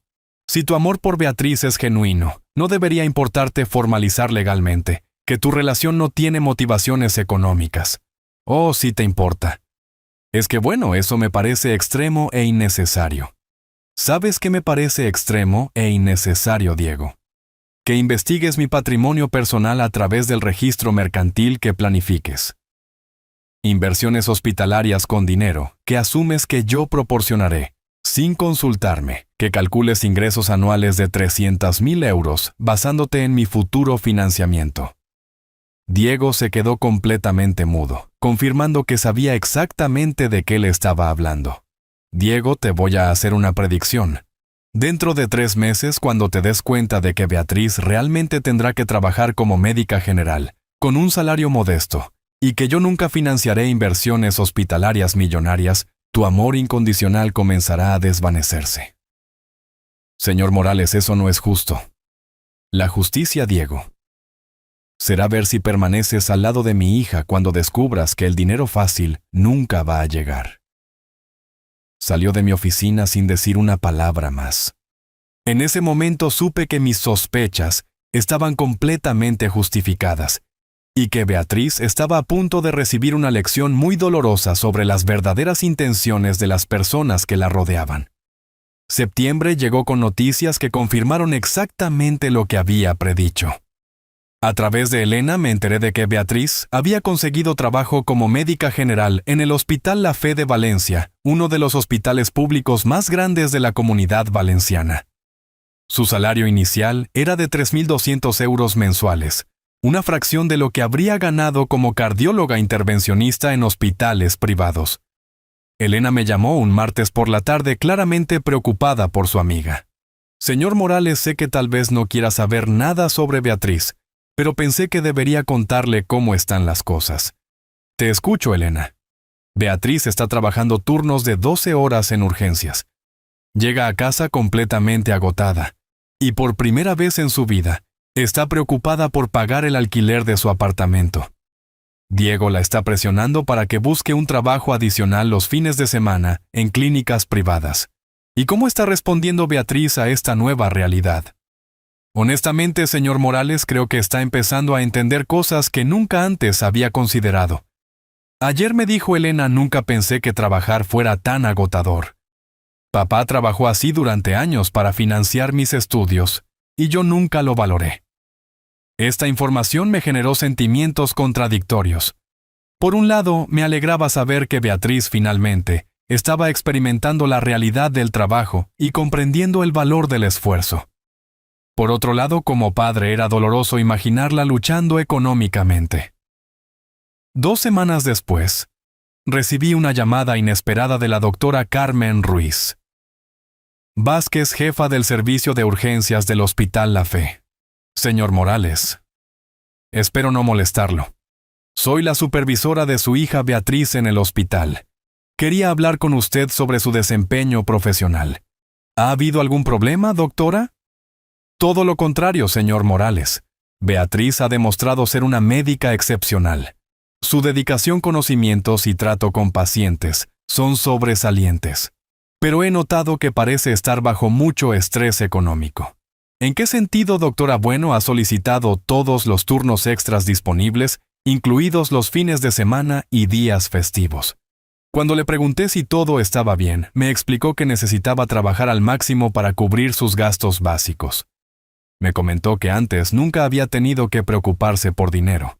S1: si tu amor por Beatriz es genuino, no debería importarte formalizar legalmente que tu relación no tiene motivaciones económicas. Oh, sí te importa. Es que bueno, eso me parece extremo e innecesario. ¿Sabes qué me parece extremo e innecesario, Diego? Que investigues mi patrimonio personal a través del registro mercantil que planifiques. Inversiones hospitalarias con dinero que asumes que yo proporcionaré, sin consultarme, que calcules ingresos anuales de 300,000 euros basándote en mi futuro financiamiento. Diego se quedó completamente mudo, confirmando que sabía exactamente de qué le estaba hablando. Diego, te voy a hacer una predicción. Dentro de 3 meses, cuando te des cuenta de que Beatriz realmente tendrá que trabajar como médica general, con un salario modesto, y que yo nunca financiaré inversiones hospitalarias millonarias, tu amor incondicional comenzará a desvanecerse. Señor Morales, eso no es justo. La justicia, Diego, será ver si permaneces al lado de mi hija cuando descubras que el dinero fácil nunca va a llegar. Salió de mi oficina sin decir una palabra más. En ese momento supe que mis sospechas estaban completamente justificadas y que Beatriz estaba a punto de recibir una lección muy dolorosa sobre las verdaderas intenciones de las personas que la rodeaban. Septiembre llegó con noticias que confirmaron exactamente lo que había predicho. A través de Elena me enteré de que Beatriz había conseguido trabajo como médica general en el Hospital La Fe de Valencia, uno de los hospitales públicos más grandes de la Comunidad Valenciana. Su salario inicial era de 3.200 euros mensuales, una fracción de lo que habría ganado como cardióloga intervencionista en hospitales privados. Elena me llamó un martes por la tarde claramente preocupada por su amiga. Señor Morales, sé que tal vez no quiera saber nada sobre Beatriz, pero pensé que debería contarle cómo están las cosas. Te escucho, Elena. Beatriz está trabajando turnos de 12 horas en urgencias. Llega a casa completamente agotada, y por primera vez en su vida, está preocupada por pagar el alquiler de su apartamento. Diego la está presionando para que busque un trabajo adicional los fines de semana en clínicas privadas. ¿Y cómo está respondiendo Beatriz a esta nueva realidad? Honestamente, señor Morales, creo que está empezando a entender cosas que nunca antes había considerado. Ayer me dijo Elena, nunca pensé que trabajar fuera tan agotador. Papá trabajó así durante años para financiar mis estudios, y yo nunca lo valoré. Esta información me generó sentimientos contradictorios. Por un lado, me alegraba saber que Beatriz finalmente estaba experimentando la realidad del trabajo y comprendiendo el valor del esfuerzo. Por otro lado, como padre era doloroso imaginarla luchando económicamente. 2 semanas después, recibí una llamada inesperada de la doctora Carmen Ruiz Vázquez, jefa del servicio de urgencias del Hospital La Fe. Señor Morales, espero no molestarlo. Soy la supervisora de su hija Beatriz en el hospital. Quería hablar con usted sobre su desempeño profesional. ¿Ha habido algún problema, doctora? Todo lo contrario, señor Morales. Beatriz ha demostrado ser una médica excepcional. Su dedicación, conocimientos y trato con pacientes son sobresalientes. Pero he notado que parece estar bajo mucho estrés económico. ¿En qué sentido, doctora? Bueno, ha solicitado todos los turnos extras disponibles, incluidos los fines de semana y días festivos. Cuando le pregunté si todo estaba bien, me explicó que necesitaba trabajar al máximo para cubrir sus gastos básicos. Me comentó que antes nunca había tenido que preocuparse por dinero.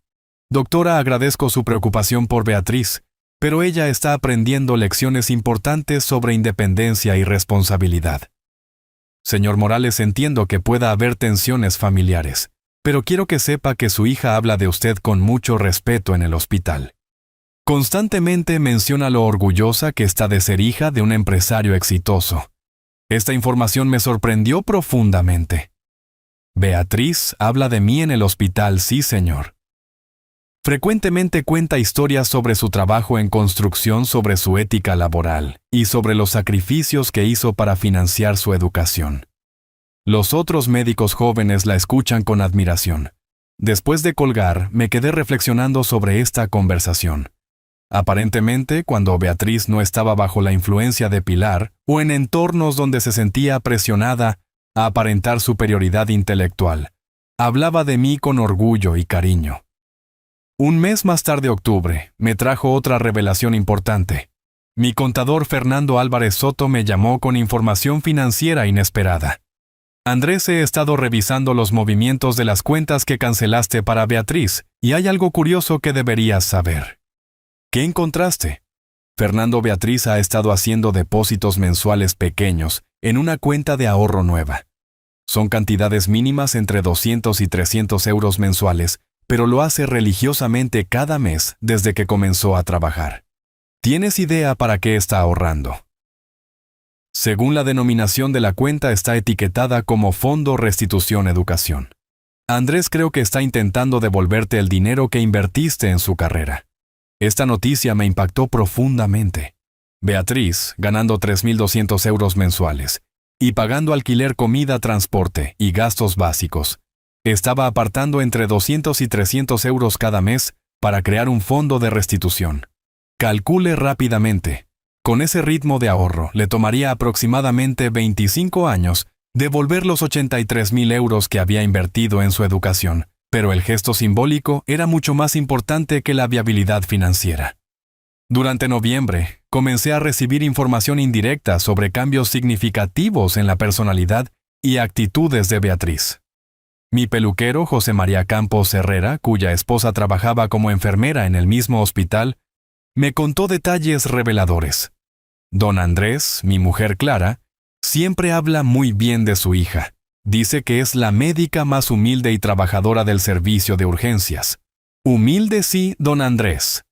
S1: Doctora, agradezco su preocupación por Beatriz, pero ella está aprendiendo lecciones importantes sobre independencia y responsabilidad. Señor Morales, entiendo que pueda haber tensiones familiares, pero quiero que sepa que su hija habla de usted con mucho respeto en el hospital. Constantemente menciona lo orgullosa que está de ser hija de un empresario exitoso. Esta información me sorprendió profundamente. Beatriz habla de mí en el hospital, sí, señor. Frecuentemente cuenta historias sobre su trabajo en construcción, sobre su ética laboral y sobre los sacrificios que hizo para financiar su educación. Los otros médicos jóvenes la escuchan con admiración. Después de colgar, me quedé reflexionando sobre esta conversación. Aparentemente, cuando Beatriz no estaba bajo la influencia de Pilar o en entornos donde se sentía presionada a aparentar superioridad intelectual, hablaba de mí con orgullo y cariño. Un mes más tarde, octubre, me trajo otra revelación importante. Mi contador Fernando Álvarez Soto me llamó con información financiera inesperada. Andrés, he estado revisando los movimientos de las cuentas que cancelaste para Beatriz y hay algo curioso que deberías saber. ¿Qué encontraste? Fernando, Beatriz ha estado haciendo depósitos mensuales pequeños en una cuenta de ahorro nueva. Son cantidades mínimas entre 200 y 300 euros mensuales, pero lo hace religiosamente cada mes desde que comenzó a trabajar. ¿Tienes idea para qué está ahorrando? Según la denominación de la cuenta, está etiquetada como Fondo Restitución Educación. Andrés, creo que está intentando devolverte el dinero que invertiste en su carrera. Esta noticia me impactó profundamente. Beatriz, ganando 3.200 euros mensuales y pagando alquiler, comida, transporte y gastos básicos, estaba apartando entre 200 y 300 euros cada mes para crear un fondo de restitución. Calcule rápidamente. Con ese ritmo de ahorro, le tomaría aproximadamente 25 años devolver los 83.000 euros que había invertido en su educación, pero el gesto simbólico era mucho más importante que la viabilidad financiera. Durante noviembre, comencé a recibir información indirecta sobre cambios significativos en la personalidad y actitudes de Beatriz. Mi peluquero, José María Campos Herrera, cuya esposa trabajaba como enfermera en el mismo hospital, me contó detalles reveladores. Don Andrés, mi mujer Clara, siempre habla muy bien de su hija. Dice que es la médica más humilde y trabajadora del servicio de urgencias. Humilde sí, don Andrés.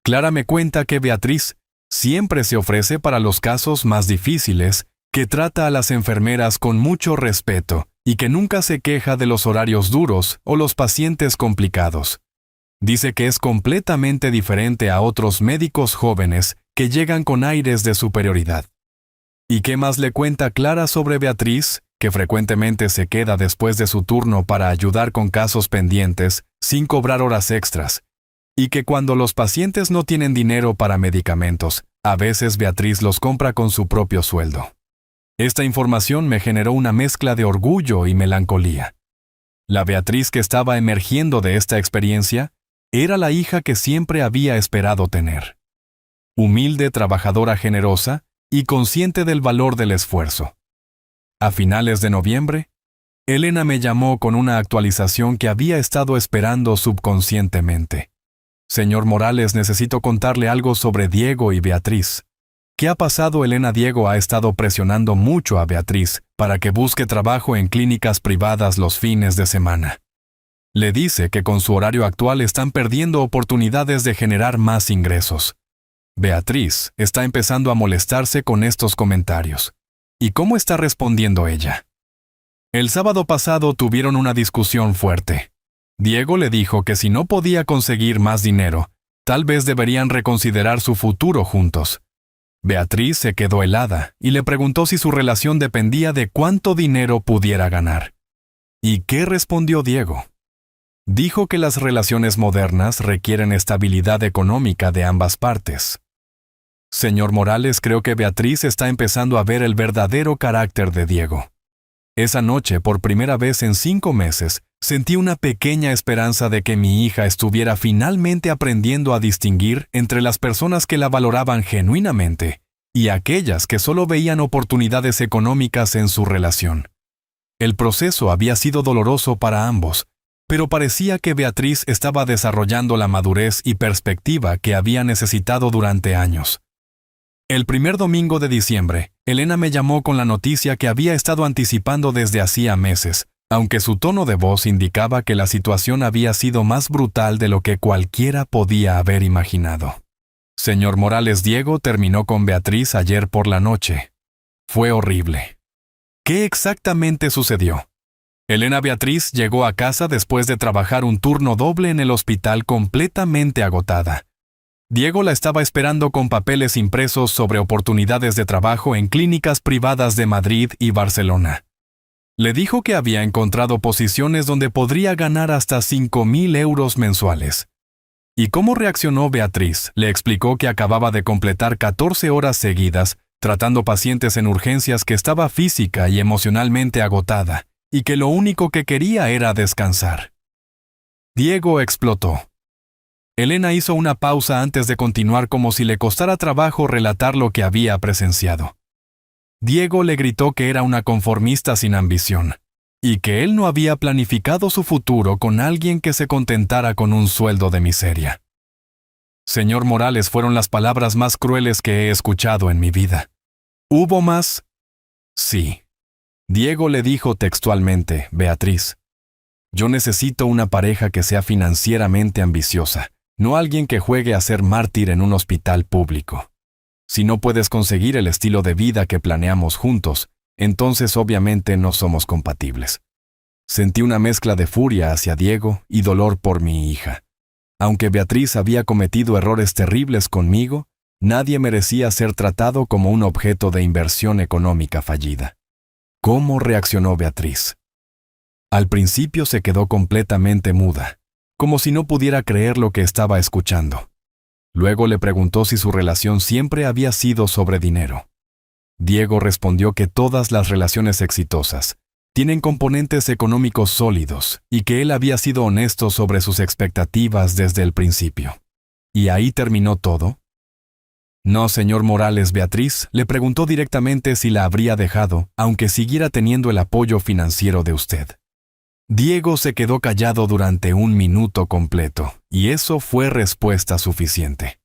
S1: Clara me cuenta que Beatriz siempre se ofrece para los casos más difíciles, que trata a las enfermeras con mucho respeto y que nunca se queja de los horarios duros o los pacientes complicados. Dice que es completamente diferente a otros médicos jóvenes que llegan con aires de superioridad. ¿Y qué más le cuenta Clara sobre Beatriz? Que frecuentemente se queda después de su turno para ayudar con casos pendientes, sin cobrar horas extras, y que cuando los pacientes no tienen dinero para medicamentos, a veces Beatriz los compra con su propio sueldo. Esta información me generó una mezcla de orgullo y melancolía. La Beatriz que estaba emergiendo de esta experiencia era la hija que siempre había esperado tener. Humilde, trabajadora, generosa y consciente del valor del esfuerzo. A finales de noviembre, Elena me llamó con una actualización que había estado esperando subconscientemente. Señor Morales, necesito contarle algo sobre Diego y Beatriz. ¿Qué ha pasado, Elena? Diego ha estado presionando mucho a Beatriz para que busque trabajo en clínicas privadas los fines de semana. Le dice que con su horario actual están perdiendo oportunidades de generar más ingresos. Beatriz está empezando a molestarse con estos comentarios. ¿Y cómo está respondiendo ella? El sábado pasado tuvieron una discusión fuerte. Diego le dijo que si no podía conseguir más dinero, tal vez deberían reconsiderar su futuro juntos. Beatriz se quedó helada y le preguntó si su relación dependía de cuánto dinero pudiera ganar. ¿Y qué respondió Diego? Dijo que las relaciones modernas requieren estabilidad económica de ambas partes. Señor Morales, creo que Beatriz está empezando a ver el verdadero carácter de Diego. Esa noche, por primera vez en 5 meses, sentí una pequeña esperanza de que mi hija estuviera finalmente aprendiendo a distinguir entre las personas que la valoraban genuinamente y aquellas que solo veían oportunidades económicas en su relación. El proceso había sido doloroso para ambos, pero parecía que Beatriz estaba desarrollando la madurez y perspectiva que había necesitado durante años. El primer domingo de diciembre, Elena me llamó con la noticia que había estado anticipando desde hacía meses, aunque su tono de voz indicaba que la situación había sido más brutal de lo que cualquiera podía haber imaginado. Señor Morales, Diego terminó con Beatriz ayer por la noche. Fue horrible. ¿Qué exactamente sucedió? Elena, Beatriz llegó a casa después de trabajar un turno doble en el hospital completamente agotada. Diego la estaba esperando con papeles impresos sobre oportunidades de trabajo en clínicas privadas de Madrid y Barcelona. Le dijo que había encontrado posiciones donde podría ganar hasta 5,000 euros mensuales. ¿Y cómo reaccionó Beatriz? Le explicó que acababa de completar 14 horas seguidas tratando pacientes en urgencias, que estaba física y emocionalmente agotada, y que lo único que quería era descansar. Diego explotó. Elena hizo una pausa antes de continuar, como si le costara trabajo relatar lo que había presenciado. Diego le gritó que era una conformista sin ambición, y que él no había planificado su futuro con alguien que se contentara con un sueldo de miseria. Señor Morales, fueron las palabras más crueles que he escuchado en mi vida. ¿Hubo más? Sí. Diego le dijo textualmente: Beatriz, yo necesito una pareja que sea financieramente ambiciosa, no alguien que juegue a ser mártir en un hospital público. Si no puedes conseguir el estilo de vida que planeamos juntos, entonces obviamente no somos compatibles. Sentí una mezcla de furia hacia Diego y dolor por mi hija. Aunque Beatriz había cometido errores terribles conmigo, nadie merecía ser tratado como un objeto de inversión económica fallida. ¿Cómo reaccionó Beatriz? Al principio se quedó completamente muda, como si no pudiera creer lo que estaba escuchando. Luego le preguntó si su relación siempre había sido sobre dinero. Diego respondió que todas las relaciones exitosas tienen componentes económicos sólidos y que él había sido honesto sobre sus expectativas desde el principio. ¿Y ahí terminó todo? No, señor Morales. Beatriz le preguntó directamente si la habría dejado, aunque siguiera teniendo el apoyo financiero de usted. Diego se quedó callado durante 1 minuto completo, y eso fue respuesta suficiente.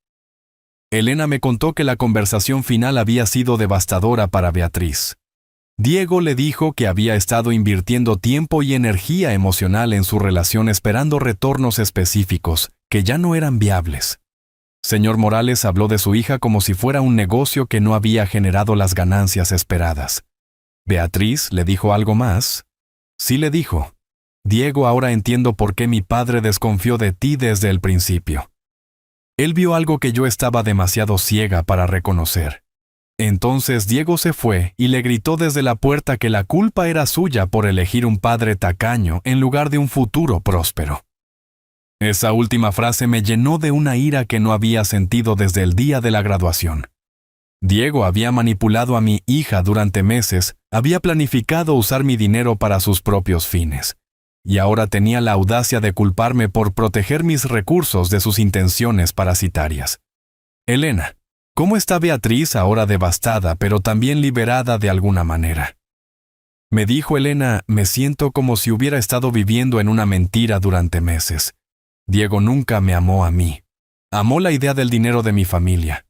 S1: Elena me contó que la conversación final había sido devastadora para Beatriz. Diego le dijo que había estado invirtiendo tiempo y energía emocional en su relación esperando retornos específicos, que ya no eran viables. Señor Morales habló de su hija como si fuera un negocio que no había generado las ganancias esperadas. ¿Beatriz le dijo algo más? Sí, le dijo: Diego, ahora entiendo por qué mi padre desconfió de ti desde el principio. Él vio algo que yo estaba demasiado ciega para reconocer. Entonces Diego se fue y le gritó desde la puerta que la culpa era suya por elegir un padre tacaño en lugar de un futuro próspero. Esa última frase me llenó de una ira que no había sentido desde el día de la graduación. Diego había manipulado a mi hija durante meses, había planificado usar mi dinero para sus propios fines, y ahora tenía la audacia de culparme por proteger mis recursos de sus intenciones parasitarias. Elena, ¿cómo está Beatriz ahora devastada, pero también liberada de alguna manera? Me dijo Elena: me siento como si hubiera estado viviendo en una mentira durante meses. Diego nunca me amó a mí. Amó la idea del dinero de mi familia.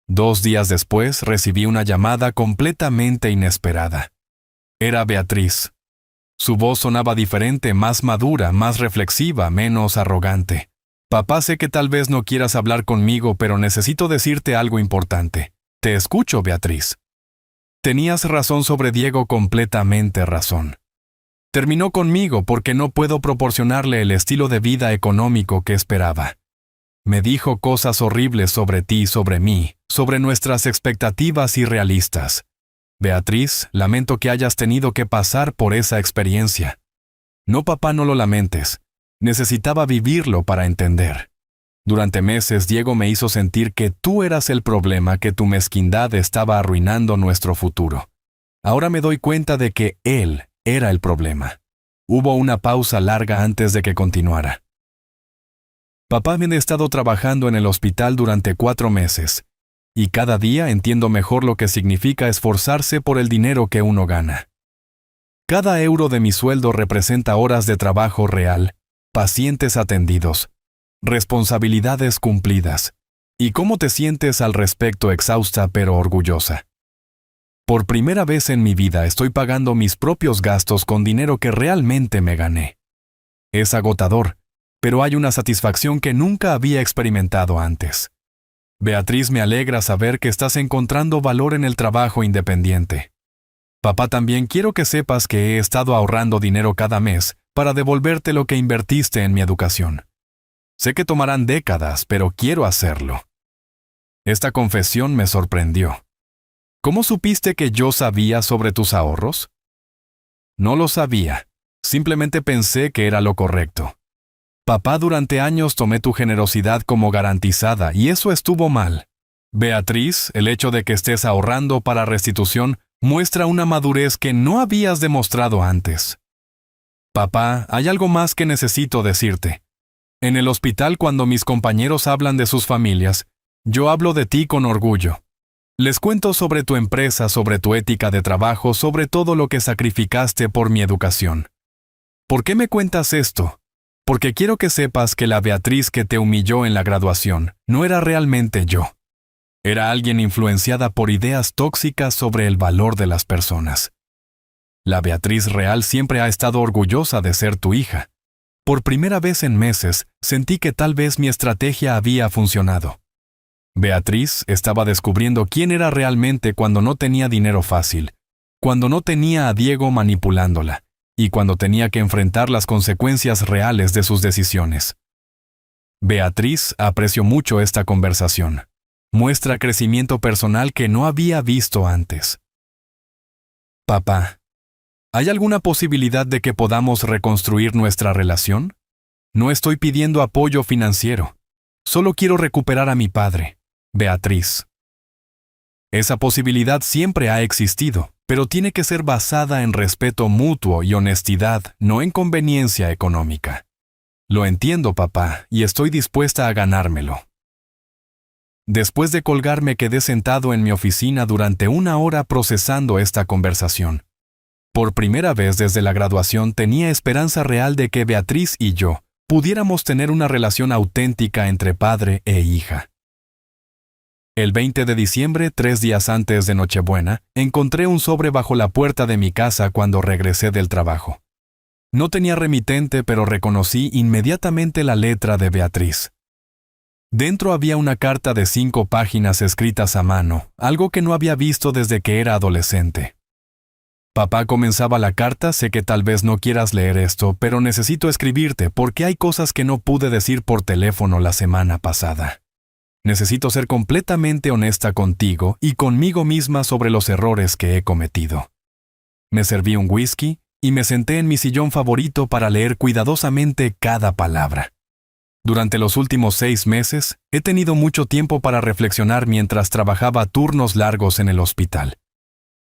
S1: 2 días después recibí una llamada completamente inesperada. Era Beatriz. Su voz sonaba diferente, más madura, más reflexiva, menos arrogante. Papá, sé que tal vez no quieras hablar conmigo, pero necesito decirte algo importante. Te escucho, Beatriz. Tenías razón sobre Diego, completamente razón. Terminó conmigo porque no puedo proporcionarle el estilo de vida económico que esperaba. Me dijo cosas horribles sobre ti y sobre mí, sobre nuestras expectativas irrealistas. Beatriz, lamento que hayas tenido que pasar por esa experiencia. No, papá, no lo lamentes. Necesitaba vivirlo para entender. Durante meses Diego me hizo sentir que tú eras el problema, que tu mezquindad estaba arruinando nuestro futuro. Ahora me doy cuenta de que él era el problema. Hubo una pausa larga antes de que continuara. Papá, me he estado trabajando en el hospital durante 4 meses, y cada día entiendo mejor lo que significa esforzarse por el dinero que uno gana. Cada euro de mi sueldo representa horas de trabajo real, pacientes atendidos, responsabilidades cumplidas. ¿Y cómo te sientes al respecto? Exhausta pero orgullosa. Por primera vez en mi vida estoy pagando mis propios gastos con dinero que realmente me gané. Es agotador, pero hay una satisfacción que nunca había experimentado antes. Beatriz, me alegra saber que estás encontrando valor en el trabajo independiente. Papá, también quiero que sepas que he estado ahorrando dinero cada mes para devolverte lo que invertiste en mi educación. Sé que tomarán décadas, pero quiero hacerlo. Esta confesión me sorprendió. ¿Cómo supiste que yo sabía sobre tus ahorros? No lo sabía. Simplemente pensé que era lo correcto. Papá, durante años tomé tu generosidad como garantizada y eso estuvo mal. Beatriz, el hecho de que estés ahorrando para restitución muestra una madurez que no habías demostrado antes. Papá, hay algo más que necesito decirte. En el hospital, cuando mis compañeros hablan de sus familias, yo hablo de ti con orgullo. Les cuento sobre tu empresa, sobre tu ética de trabajo, sobre todo lo que sacrificaste por mi educación. ¿Por qué me cuentas esto? Porque quiero que sepas que la Beatriz que te humilló en la graduación no era realmente yo. Era alguien influenciada por ideas tóxicas sobre el valor de las personas. La Beatriz real siempre ha estado orgullosa de ser tu hija. Por primera vez en meses, sentí que tal vez mi estrategia había funcionado. Beatriz estaba descubriendo quién era realmente cuando no tenía dinero fácil, cuando no tenía a Diego manipulándola, y cuando tenía que enfrentar las consecuencias reales de sus decisiones. Beatriz apreció mucho esta conversación. Muestra crecimiento personal que no había visto antes. Papá, ¿hay alguna posibilidad de que podamos reconstruir nuestra relación? No estoy pidiendo apoyo financiero. Solo quiero recuperar a mi padre, Beatriz. Esa posibilidad siempre ha existido, pero tiene que ser basada en respeto mutuo y honestidad, no en conveniencia económica. Lo entiendo, papá, y estoy dispuesta a ganármelo. Después de colgar me quedé sentado en mi oficina durante 1 hora procesando esta conversación. Por primera vez desde la graduación tenía esperanza real de que Beatriz y yo pudiéramos tener una relación auténtica entre padre e hija. El 20 de diciembre, 3 días antes de Nochebuena, encontré un sobre bajo la puerta de mi casa cuando regresé del trabajo. No tenía remitente, pero reconocí inmediatamente la letra de Beatriz. Dentro había una carta de 5 páginas escritas a mano, algo que no había visto desde que era adolescente. Papá, comenzaba la carta, sé que tal vez no quieras leer esto, pero necesito escribirte porque hay cosas que no pude decir por teléfono la semana pasada. Necesito ser completamente honesta contigo y conmigo misma sobre los errores que he cometido. Me serví un whisky y me senté en mi sillón favorito para leer cuidadosamente cada palabra. Durante los últimos 6 meses, he tenido mucho tiempo para reflexionar mientras trabajaba turnos largos en el hospital.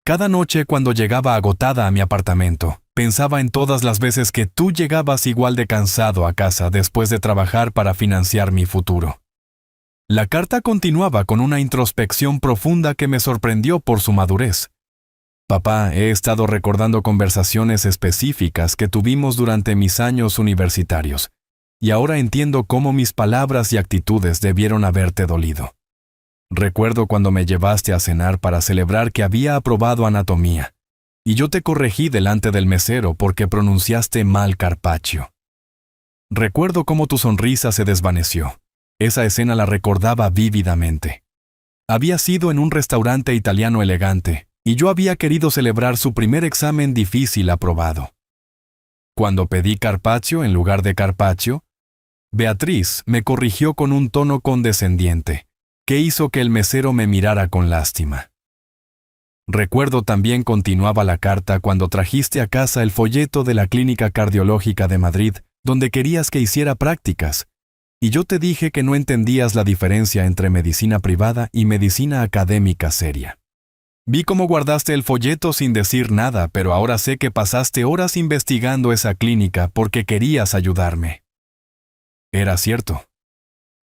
S1: Cada noche, cuando llegaba agotada a mi apartamento, pensaba en todas las veces que tú llegabas igual de cansado a casa después de trabajar para financiar mi futuro. La carta continuaba con una introspección profunda que me sorprendió por su madurez. Papá, he estado recordando conversaciones específicas que tuvimos durante mis años universitarios, y ahora entiendo cómo mis palabras y actitudes debieron haberte dolido. Recuerdo cuando me llevaste a cenar para celebrar que había aprobado anatomía, y yo te corregí delante del mesero porque pronunciaste mal carpaccio. Recuerdo cómo tu sonrisa se desvaneció. Esa escena la recordaba vívidamente. Había sido en un restaurante italiano elegante, y yo había querido celebrar su primer examen difícil aprobado. Cuando pedí carpaccio en lugar de carpaccio, Beatriz me corrigió con un tono condescendiente, que hizo que el mesero me mirara con lástima. Recuerdo también, continuaba la carta, cuando trajiste a casa el folleto de la Clínica Cardiológica de Madrid, donde querías que hiciera prácticas, y yo te dije que no entendías la diferencia entre medicina privada y medicina académica seria. Vi cómo guardaste el folleto sin decir nada, pero ahora sé que pasaste horas investigando esa clínica porque querías ayudarme. Era cierto.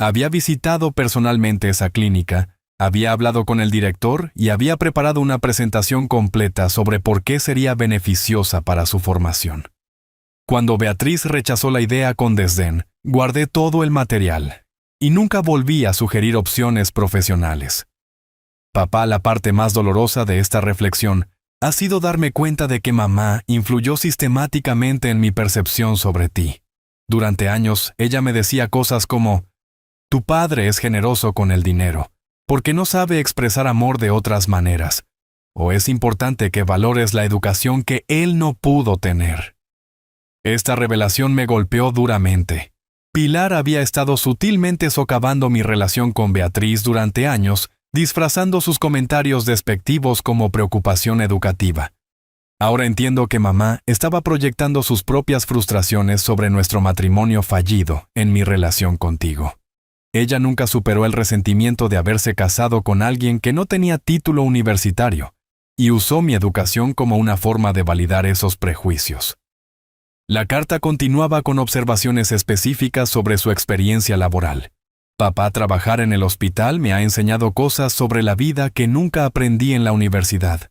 S1: Había visitado personalmente esa clínica, había hablado con el director y había preparado una presentación completa sobre por qué sería beneficiosa para su formación. Cuando Beatriz rechazó la idea con desdén, guardé todo el material y nunca volví a sugerir opciones profesionales. Papá, la parte más dolorosa de esta reflexión ha sido darme cuenta de que mamá influyó sistemáticamente en mi percepción sobre ti. Durante años, ella me decía cosas como: tu padre es generoso con el dinero, porque no sabe expresar amor de otras maneras, o es importante que valores la educación que él no pudo tener. Esta revelación me golpeó duramente. Pilar había estado sutilmente socavando mi relación con Beatriz durante años, disfrazando sus comentarios despectivos como preocupación educativa. Ahora entiendo que mamá estaba proyectando sus propias frustraciones sobre nuestro matrimonio fallido en mi relación contigo. Ella nunca superó el resentimiento de haberse casado con alguien que no tenía título universitario, y usó mi educación como una forma de validar esos prejuicios. La carta continuaba con observaciones específicas sobre su experiencia laboral. Papá, trabajar en el hospital me ha enseñado cosas sobre la vida que nunca aprendí en la universidad.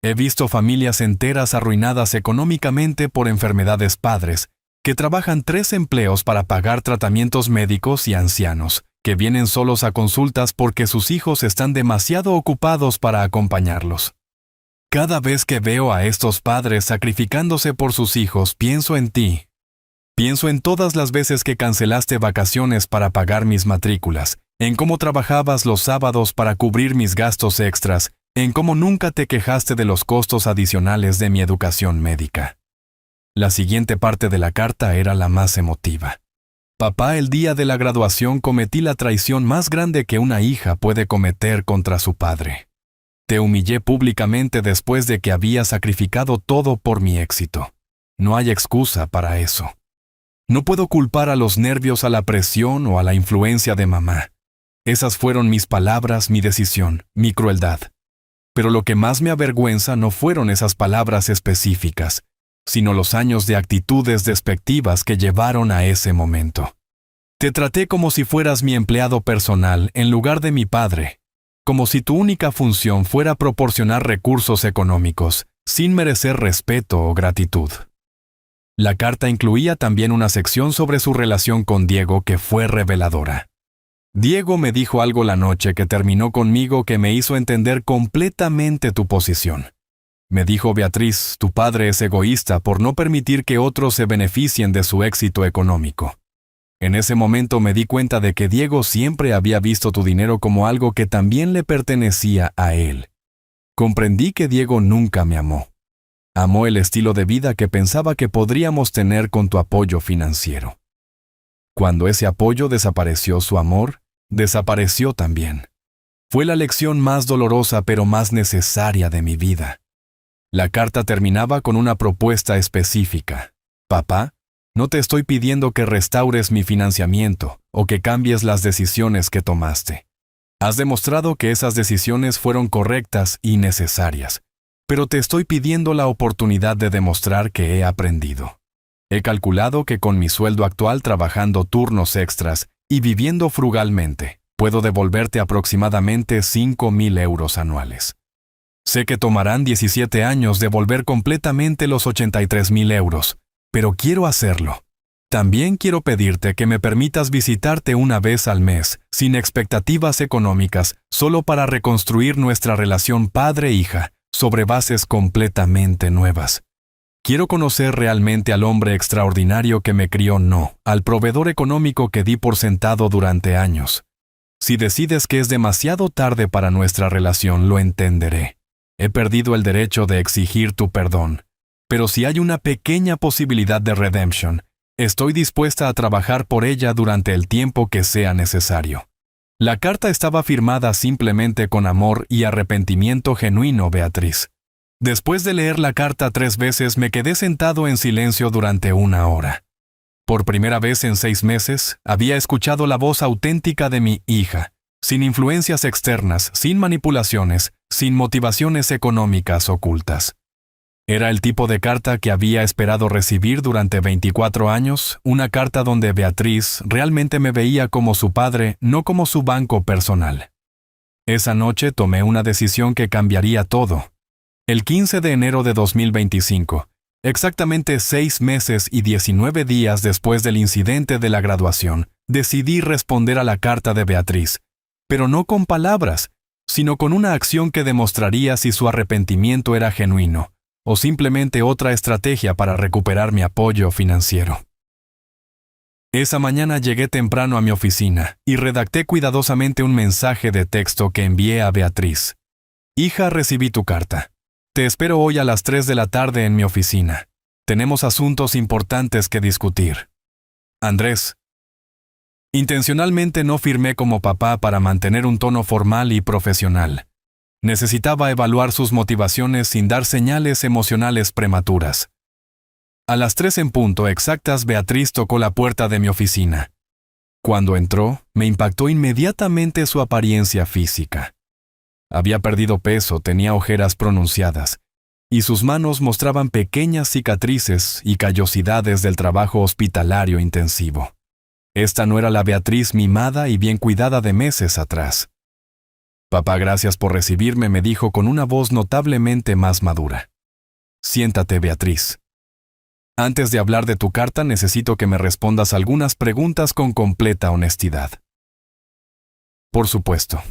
S1: He visto familias enteras arruinadas económicamente por enfermedades padres, que trabajan 3 empleos para pagar tratamientos médicos y ancianos, que vienen solos a consultas porque sus hijos están demasiado ocupados para acompañarlos. Cada vez que veo a estos padres sacrificándose por sus hijos, pienso en ti. Pienso en todas las veces que cancelaste vacaciones para pagar mis matrículas, en cómo trabajabas los sábados para cubrir mis gastos extras, en cómo nunca te quejaste de los costos adicionales de mi educación médica. La siguiente parte de la carta era la más emotiva. Papá, el día de la graduación cometí la traición más grande que una hija puede cometer contra su padre. Te humillé públicamente después de que había sacrificado todo por mi éxito. No hay excusa para eso. No puedo culpar a los nervios, a la presión o a la influencia de mamá. Esas fueron mis palabras, mi decisión, mi crueldad. Pero lo que más me avergüenza no fueron esas palabras específicas, sino los años de actitudes despectivas que llevaron a ese momento. Te traté como si fueras mi empleado personal en lugar de mi padre, como si tu única función fuera proporcionar recursos económicos, sin merecer respeto o gratitud. La carta incluía también una sección sobre su relación con Diego que fue reveladora. Diego me dijo algo la noche que terminó conmigo que me hizo entender completamente tu posición. Me dijo: Beatriz, tu padre es egoísta por no permitir que otros se beneficien de su éxito económico. En ese momento me di cuenta de que Diego siempre había visto tu dinero como algo que también le pertenecía a él. Comprendí que Diego nunca me amó. Amó el estilo de vida que pensaba que podríamos tener con tu apoyo financiero. Cuando ese apoyo desapareció, su amor desapareció también. Fue la lección más dolorosa pero más necesaria de mi vida. La carta terminaba con una propuesta específica. Papá, no te estoy pidiendo que restaures mi financiamiento o que cambies las decisiones que tomaste. Has demostrado que esas decisiones fueron correctas y necesarias, pero te estoy pidiendo la oportunidad de demostrar que he aprendido. He calculado que con mi sueldo actual, trabajando turnos extras y viviendo frugalmente, puedo devolverte aproximadamente 5,000 euros anuales. Sé que tomarán 17 años devolver completamente los 83,000 euros, pero quiero hacerlo. También quiero pedirte que me permitas visitarte una vez al mes, sin expectativas económicas, solo para reconstruir nuestra relación padre-hija, sobre bases completamente nuevas. Quiero conocer realmente al hombre extraordinario que me crió, no al proveedor económico que di por sentado durante años. Si decides que es demasiado tarde para nuestra relación, lo entenderé. He perdido el derecho de exigir tu perdón, pero si hay una pequeña posibilidad de redemption, estoy dispuesta a trabajar por ella durante el tiempo que sea necesario. La carta estaba firmada simplemente con amor y arrepentimiento genuino, Beatriz. Después de leer la carta 3 veces, me quedé sentado en silencio durante 1 hora. Por primera vez en 6 meses, había escuchado la voz auténtica de mi hija, sin influencias externas, sin manipulaciones, sin motivaciones económicas ocultas. Era el tipo de carta que había esperado recibir durante 24 años, una carta donde Beatriz realmente me veía como su padre, no como su banco personal. Esa noche tomé una decisión que cambiaría todo. El 15 de enero de 2025, exactamente 6 meses y 19 días después del incidente de la graduación, decidí responder a la carta de Beatriz, pero no con palabras, sino con una acción que demostraría si su arrepentimiento era genuino, o simplemente otra estrategia para recuperar mi apoyo financiero. Esa mañana llegué temprano a mi oficina y redacté cuidadosamente un mensaje de texto que envié a Beatriz. Hija, recibí tu carta. Te espero hoy a las 3 de la tarde en mi oficina. Tenemos asuntos importantes que discutir. Andrés. Intencionalmente no firmé como papá para mantener un tono formal y profesional. Necesitaba evaluar sus motivaciones sin dar señales emocionales prematuras. A las 3 en punto exactas, Beatriz tocó la puerta de mi oficina. Cuando entró, me impactó inmediatamente su apariencia física. Había perdido peso, tenía ojeras pronunciadas, y sus manos mostraban pequeñas cicatrices y callosidades del trabajo hospitalario intensivo. Esta no era la Beatriz mimada y bien cuidada de meses atrás. Papá, gracias por recibirme, me dijo con una voz notablemente más madura. Siéntate, Beatriz. Antes de hablar de tu carta, necesito que me respondas algunas preguntas con completa honestidad. Por supuesto.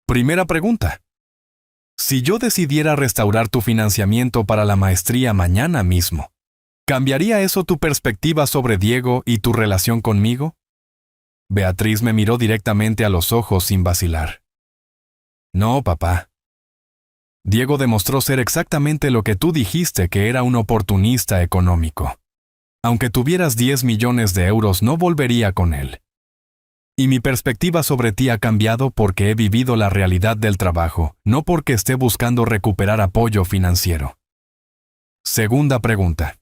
S1: Primera pregunta. Si yo decidiera restaurar tu financiamiento para la maestría mañana mismo, ¿cambiaría eso tu perspectiva sobre Diego y tu relación conmigo? Beatriz me miró directamente a los ojos sin vacilar. No, papá. Diego demostró ser exactamente lo que tú dijiste, que era un oportunista económico. Aunque tuvieras 10 millones de euros, no volvería con él. Y mi perspectiva sobre ti ha cambiado porque he vivido la realidad del trabajo, no porque esté buscando recuperar apoyo financiero. Segunda pregunta.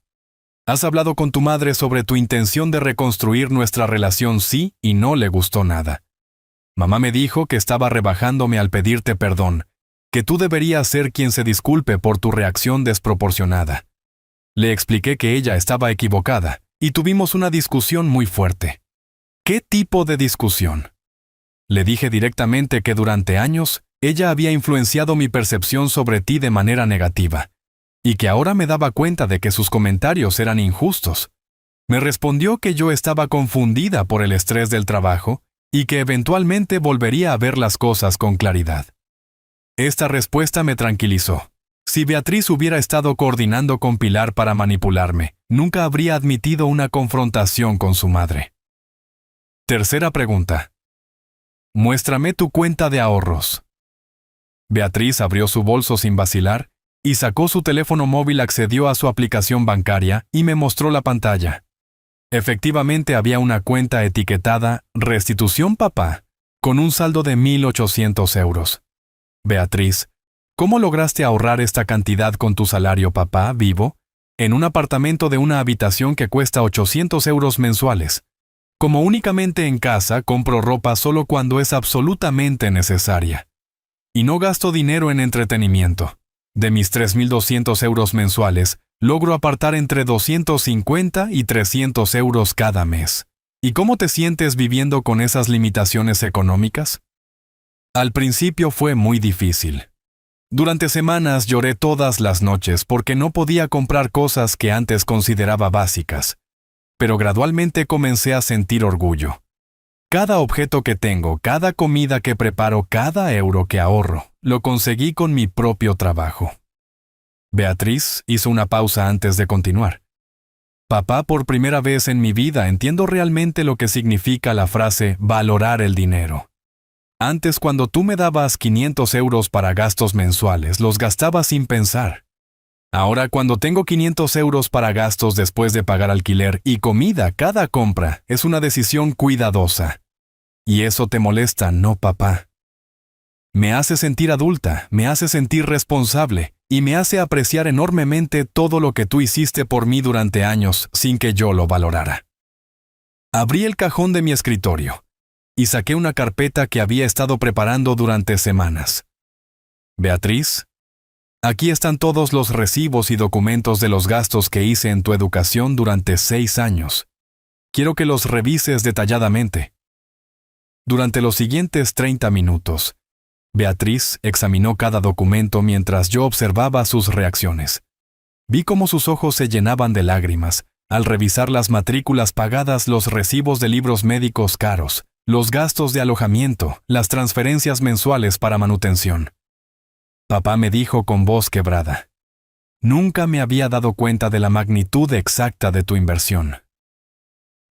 S1: ¿Has hablado con tu madre sobre tu intención de reconstruir nuestra relación? Sí y no le gustó nada. Mamá me dijo que estaba rebajándome al pedirte perdón, que tú deberías ser quien se disculpe por tu reacción desproporcionada. Le expliqué que ella estaba equivocada y tuvimos una discusión muy fuerte. ¿Qué tipo de discusión? Le dije directamente que durante años ella había influenciado mi percepción sobre ti de manera negativa y que ahora me daba cuenta de que sus comentarios eran injustos. Me respondió que yo estaba confundida por el estrés del trabajo y que eventualmente volvería a ver las cosas con claridad. Esta respuesta me tranquilizó. Si Beatriz hubiera estado coordinando con Pilar para manipularme, nunca habría admitido una confrontación con su madre. Tercera pregunta. Muéstrame tu cuenta de ahorros. Beatriz abrió su bolso sin vacilar y sacó su teléfono móvil, accedió a su aplicación bancaria y me mostró la pantalla. Efectivamente había una cuenta etiquetada Restitución Papá, con un saldo de 1.800 euros. Beatriz, ¿cómo lograste ahorrar esta cantidad con tu salario, papá, vivo, en un apartamento de una habitación que cuesta 800 euros mensuales? Como únicamente en casa compro ropa solo cuando es absolutamente necesaria. Y no gasto dinero en entretenimiento. De mis 3.200 euros mensuales, logro apartar entre 250 y 300 euros cada mes. ¿Y cómo te sientes viviendo con esas limitaciones económicas? Al principio fue muy difícil. Durante semanas lloré todas las noches porque no podía comprar cosas que antes consideraba básicas. Pero gradualmente comencé a sentir orgullo. Cada objeto que tengo, cada comida que preparo, cada euro que ahorro, lo conseguí con mi propio trabajo. Beatriz hizo una pausa antes de continuar. Papá, por primera vez en mi vida entiendo realmente lo que significa la frase valorar el dinero. Antes, cuando tú me dabas 500 euros para gastos mensuales, los gastaba sin pensar. Ahora, cuando tengo 500 euros para gastos después de pagar alquiler y comida, cada compra es una decisión cuidadosa. Y eso te molesta, ¿no, papá? Me hace sentir adulta, me hace sentir responsable y me hace apreciar enormemente todo lo que tú hiciste por mí durante años sin que yo lo valorara. Abrí el cajón de mi escritorio y saqué una carpeta que había estado preparando durante semanas. Beatriz, aquí están todos los recibos y documentos de los gastos que hice en tu educación durante 6 años. Quiero que los revises detalladamente. Durante los siguientes 30 minutos, Beatriz examinó cada documento mientras yo observaba sus reacciones. Vi cómo sus ojos se llenaban de lágrimas al revisar las matrículas pagadas, los recibos de libros médicos caros, los gastos de alojamiento, las transferencias mensuales para manutención. Papá me dijo con voz quebrada: nunca me había dado cuenta de la magnitud exacta de tu inversión.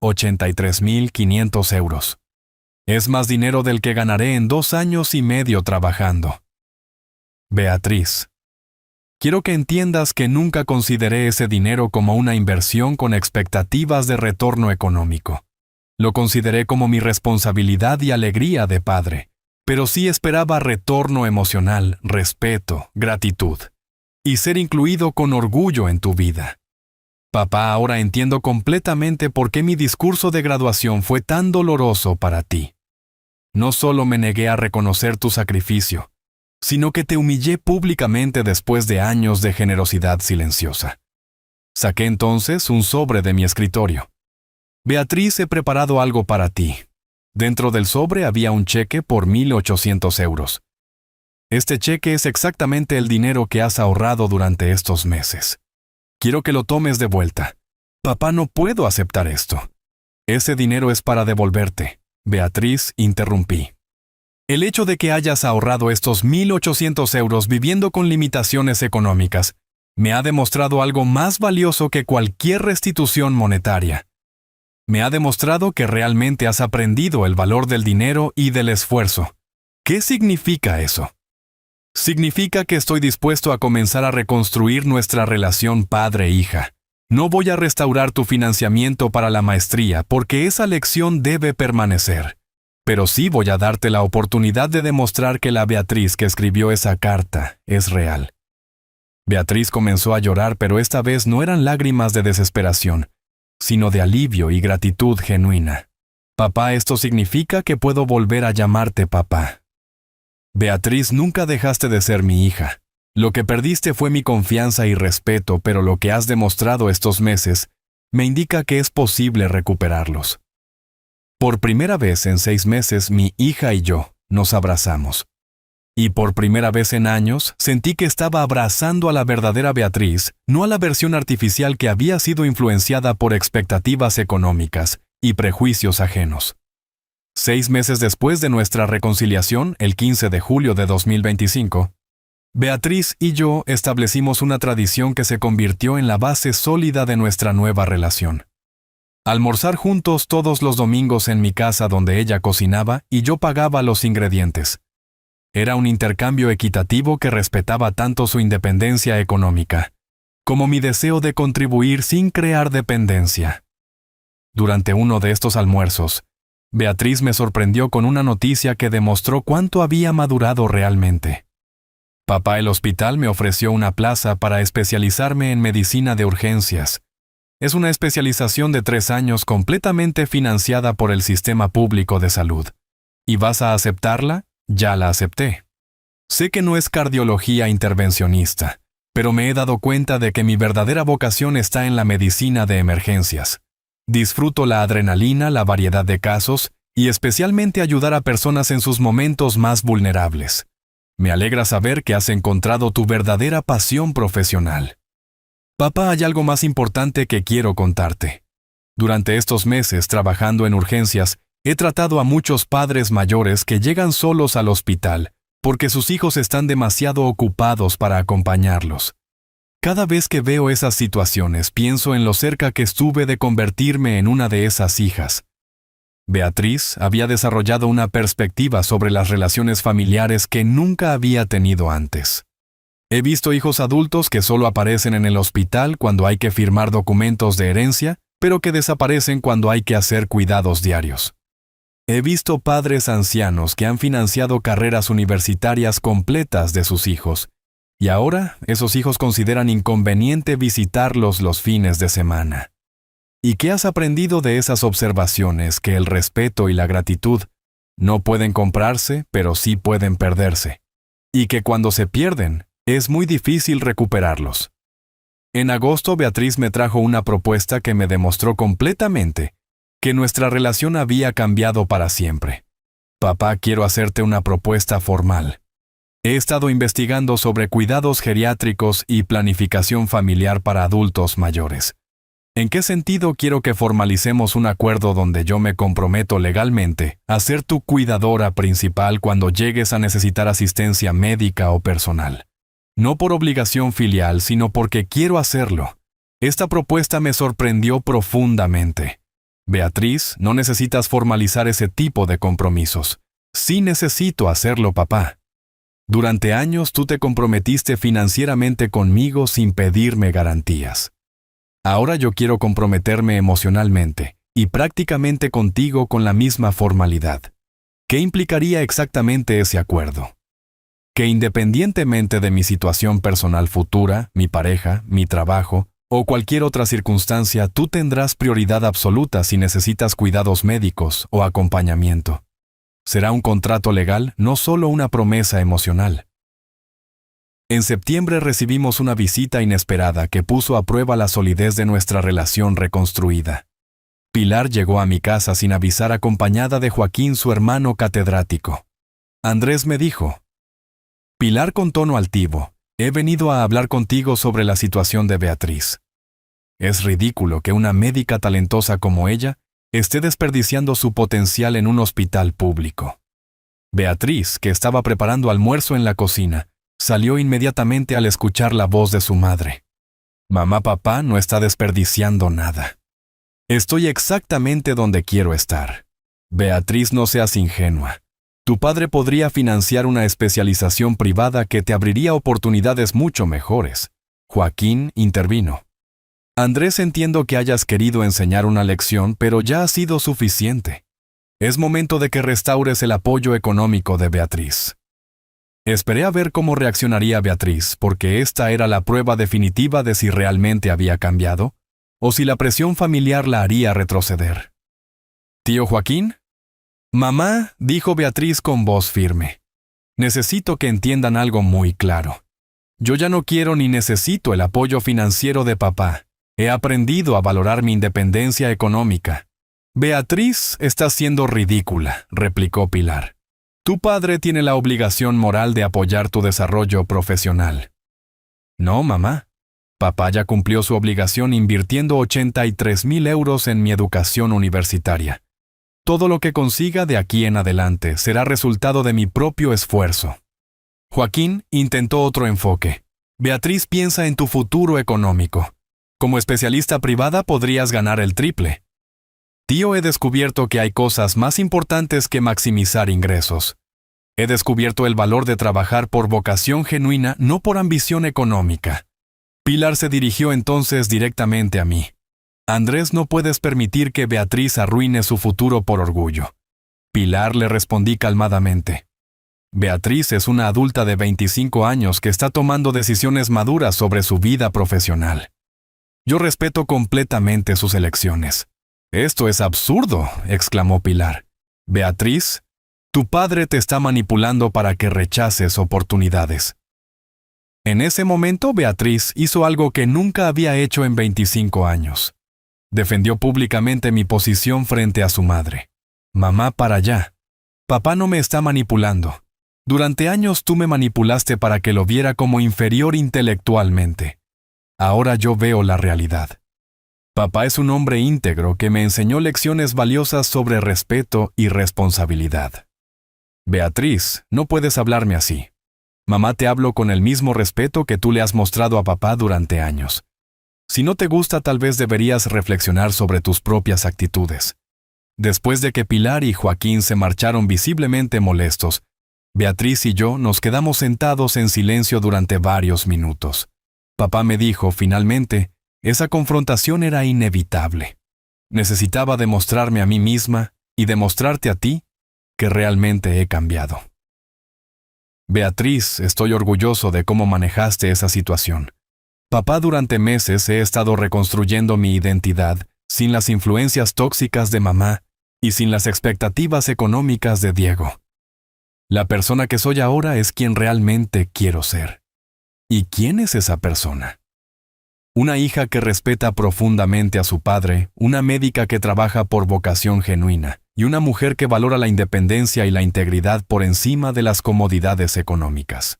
S1: 83.500 euros. Es más dinero del que ganaré en 2 años y medio trabajando. Beatriz, quiero que entiendas que nunca consideré ese dinero como una inversión con expectativas de retorno económico. Lo consideré como mi responsabilidad y alegría de padre, pero sí esperaba retorno emocional, respeto, gratitud, y ser incluido con orgullo en tu vida. Papá, ahora entiendo completamente por qué mi discurso de graduación fue tan doloroso para ti. No solo me negué a reconocer tu sacrificio, sino que te humillé públicamente después de años de generosidad silenciosa. Saqué entonces un sobre de mi escritorio. Beatriz, he preparado algo para ti. Dentro del sobre había un cheque por 1.800 euros. Este cheque es exactamente el dinero que has ahorrado durante estos meses. Quiero que lo tomes de vuelta. Papá, no puedo aceptar esto. Ese dinero es para devolverte. Beatriz, interrumpí. El hecho de que hayas ahorrado estos 1.800 euros viviendo con limitaciones económicas me ha demostrado algo más valioso que cualquier restitución monetaria. Me ha demostrado que realmente has aprendido el valor del dinero y del esfuerzo. ¿Qué significa eso? Significa que estoy dispuesto a comenzar a reconstruir nuestra relación padre-hija. No voy a restaurar tu financiamiento para la maestría porque esa lección debe permanecer. Pero sí voy a darte la oportunidad de demostrar que la Beatriz que escribió esa carta es real. Beatriz comenzó a llorar, pero esta vez no eran lágrimas de desesperación, sino de alivio y gratitud genuina. Papá, esto significa que puedo volver a llamarte papá. Beatriz, nunca dejaste de ser mi hija. Lo que perdiste fue mi confianza y respeto, pero lo que has demostrado estos meses me indica que es posible recuperarlos. Por primera vez en 6 meses, mi hija y yo nos abrazamos. Y por primera vez en años, sentí que estaba abrazando a la verdadera Beatriz, no a la versión artificial que había sido influenciada por expectativas económicas y prejuicios ajenos. 6 meses después de nuestra reconciliación, el 15 de julio de 2025, Beatriz y yo establecimos una tradición que se convirtió en la base sólida de nuestra nueva relación. Almorzar juntos todos los domingos en mi casa donde ella cocinaba y yo pagaba los ingredientes. Era un intercambio equitativo que respetaba tanto su independencia económica, como mi deseo de contribuir sin crear dependencia. Durante uno de estos almuerzos, Beatriz me sorprendió con una noticia que demostró cuánto había madurado realmente. Papá, el hospital me ofreció una plaza para especializarme en medicina de urgencias. Es una especialización de 3 años completamente financiada por el sistema público de salud. ¿Y vas a aceptarla? Ya la acepté. Sé que no es cardiología intervencionista, pero me he dado cuenta de que mi verdadera vocación está en la medicina de emergencias. Disfruto la adrenalina, la variedad de casos y especialmente ayudar a personas en sus momentos más vulnerables. Me alegra saber que has encontrado tu verdadera pasión profesional. Papá, hay algo más importante que quiero contarte. Durante estos meses trabajando en urgencias, he tratado a muchos padres mayores que llegan solos al hospital porque sus hijos están demasiado ocupados para acompañarlos. Cada vez que veo esas situaciones, pienso en lo cerca que estuve de convertirme en una de esas hijas. Beatriz había desarrollado una perspectiva sobre las relaciones familiares que nunca había tenido antes. He visto hijos adultos que solo aparecen en el hospital cuando hay que firmar documentos de herencia, pero que desaparecen cuando hay que hacer cuidados diarios. He visto padres ancianos que han financiado carreras universitarias completas de sus hijos, y ahora esos hijos consideran inconveniente visitarlos los fines de semana. ¿Y qué has aprendido de esas observaciones? Que el respeto y la gratitud no pueden comprarse, pero sí pueden perderse. Y que cuando se pierden, es muy difícil recuperarlos. En agosto, Beatriz me trajo una propuesta que me demostró completamente que nuestra relación había cambiado para siempre. Papá, quiero hacerte una propuesta formal. He estado investigando sobre cuidados geriátricos y planificación familiar para adultos mayores. ¿En qué sentido quiero que formalicemos un acuerdo donde yo me comprometo legalmente a ser tu cuidadora principal cuando llegues a necesitar asistencia médica o personal? No por obligación filial, sino porque quiero hacerlo. Esta propuesta me sorprendió profundamente. Beatriz, no necesitas formalizar ese tipo de compromisos. Sí necesito hacerlo, papá. Durante años tú te comprometiste financieramente conmigo sin pedirme garantías. Ahora yo quiero comprometerme emocionalmente y prácticamente contigo con la misma formalidad. ¿Qué implicaría exactamente ese acuerdo? Que independientemente de mi situación personal futura, mi pareja, mi trabajo o cualquier otra circunstancia, tú tendrás prioridad absoluta si necesitas cuidados médicos o acompañamiento. Será un contrato legal, no solo una promesa emocional. En septiembre recibimos una visita inesperada que puso a prueba la solidez de nuestra relación reconstruida. Pilar llegó a mi casa sin avisar, acompañada de Joaquín, su hermano catedrático. Andrés me dijo: Pilar, con tono altivo, he venido a hablar contigo sobre la situación de Beatriz. Es ridículo que una médica talentosa como ella esté desperdiciando su potencial en un hospital público. Beatriz, que estaba preparando almuerzo en la cocina, salió inmediatamente al escuchar la voz de su madre. Mamá, papá no está desperdiciando nada. Estoy exactamente donde quiero estar. Beatriz, no seas ingenua. Tu padre podría financiar una especialización privada que te abriría oportunidades mucho mejores. Joaquín intervino. Andrés, entiendo que hayas querido enseñar una lección, pero ya ha sido suficiente. Es momento de que restaures el apoyo económico de Beatriz. Esperé a ver cómo reaccionaría Beatriz, porque esta era la prueba definitiva de si realmente había cambiado, o si la presión familiar la haría retroceder. ¿Tío Joaquín? Mamá, dijo Beatriz con voz firme. Necesito que entiendan algo muy claro. Yo ya no quiero ni necesito el apoyo financiero de papá. He aprendido a valorar mi independencia económica. Beatriz está siendo ridícula, replicó Pilar. Tu padre tiene la obligación moral de apoyar tu desarrollo profesional. No, mamá. Papá ya cumplió su obligación invirtiendo 83,000 euros en mi educación universitaria. Todo lo que consiga de aquí en adelante será resultado de mi propio esfuerzo. Joaquín intentó otro enfoque. Beatriz piensa en tu futuro económico. Como especialista privada podrías ganar el triple. Tío, he descubierto que hay cosas más importantes que maximizar ingresos. He descubierto el valor de trabajar por vocación genuina, no por ambición económica. Pilar se dirigió entonces directamente a mí. Andrés, no puedes permitir que Beatriz arruine su futuro por orgullo. Pilar, le respondí calmadamente. Beatriz es una adulta de 25 años que está tomando decisiones maduras sobre su vida profesional. Yo respeto completamente sus elecciones. Esto es absurdo, exclamó Pilar. Beatriz, tu padre te está manipulando para que rechaces oportunidades. En ese momento, Beatriz hizo algo que nunca había hecho en 25 años. Defendió públicamente mi posición frente a su madre. Mamá, para allá. Papá no me está manipulando. Durante años tú me manipulaste para que lo viera como inferior intelectualmente. Ahora yo veo la realidad. Papá es un hombre íntegro que me enseñó lecciones valiosas sobre respeto y responsabilidad. Beatriz, no puedes hablarme así. Mamá, te hablo con el mismo respeto que tú le has mostrado a papá durante años. Si no te gusta, tal vez deberías reflexionar sobre tus propias actitudes. Después de que Pilar y Joaquín se marcharon visiblemente molestos, Beatriz y yo nos quedamos sentados en silencio durante varios minutos. Papá me dijo, finalmente, esa confrontación era inevitable. Necesitaba demostrarme a mí misma y demostrarte a ti que realmente he cambiado. Beatriz, estoy orgulloso de cómo manejaste esa situación. Papá, durante meses he estado reconstruyendo mi identidad sin las influencias tóxicas de mamá y sin las expectativas económicas de Diego. La persona que soy ahora es quien realmente quiero ser. ¿Y quién es esa persona? Una hija que respeta profundamente a su padre, una médica que trabaja por vocación genuina y una mujer que valora la independencia y la integridad por encima de las comodidades económicas.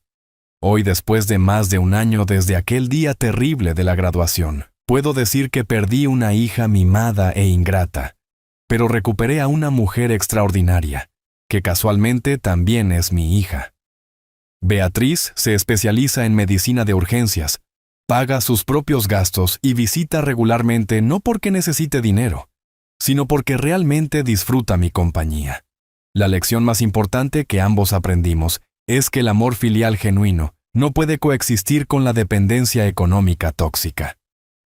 S1: Hoy, después de más de un año desde aquel día terrible de la graduación, puedo decir que perdí una hija mimada e ingrata, pero recuperé a una mujer extraordinaria, que casualmente también es mi hija. Beatriz se especializa en medicina de urgencias, paga sus propios gastos y visita regularmente no porque necesite dinero, sino porque realmente disfruta mi compañía. La lección más importante que ambos aprendimos es que el amor filial genuino no puede coexistir con la dependencia económica tóxica.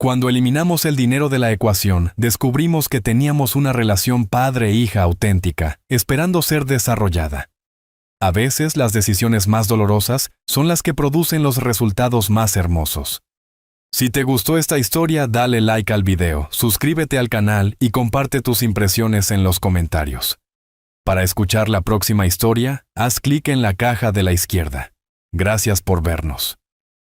S1: Cuando eliminamos el dinero de la ecuación, descubrimos que teníamos una relación padre-hija auténtica, esperando ser desarrollada. A veces las decisiones más dolorosas son las que producen los resultados más hermosos. Si te gustó esta historia, dale like al video, suscríbete al canal y comparte tus impresiones en los comentarios. Para escuchar la próxima historia, haz clic en la caja de la izquierda. Gracias por vernos.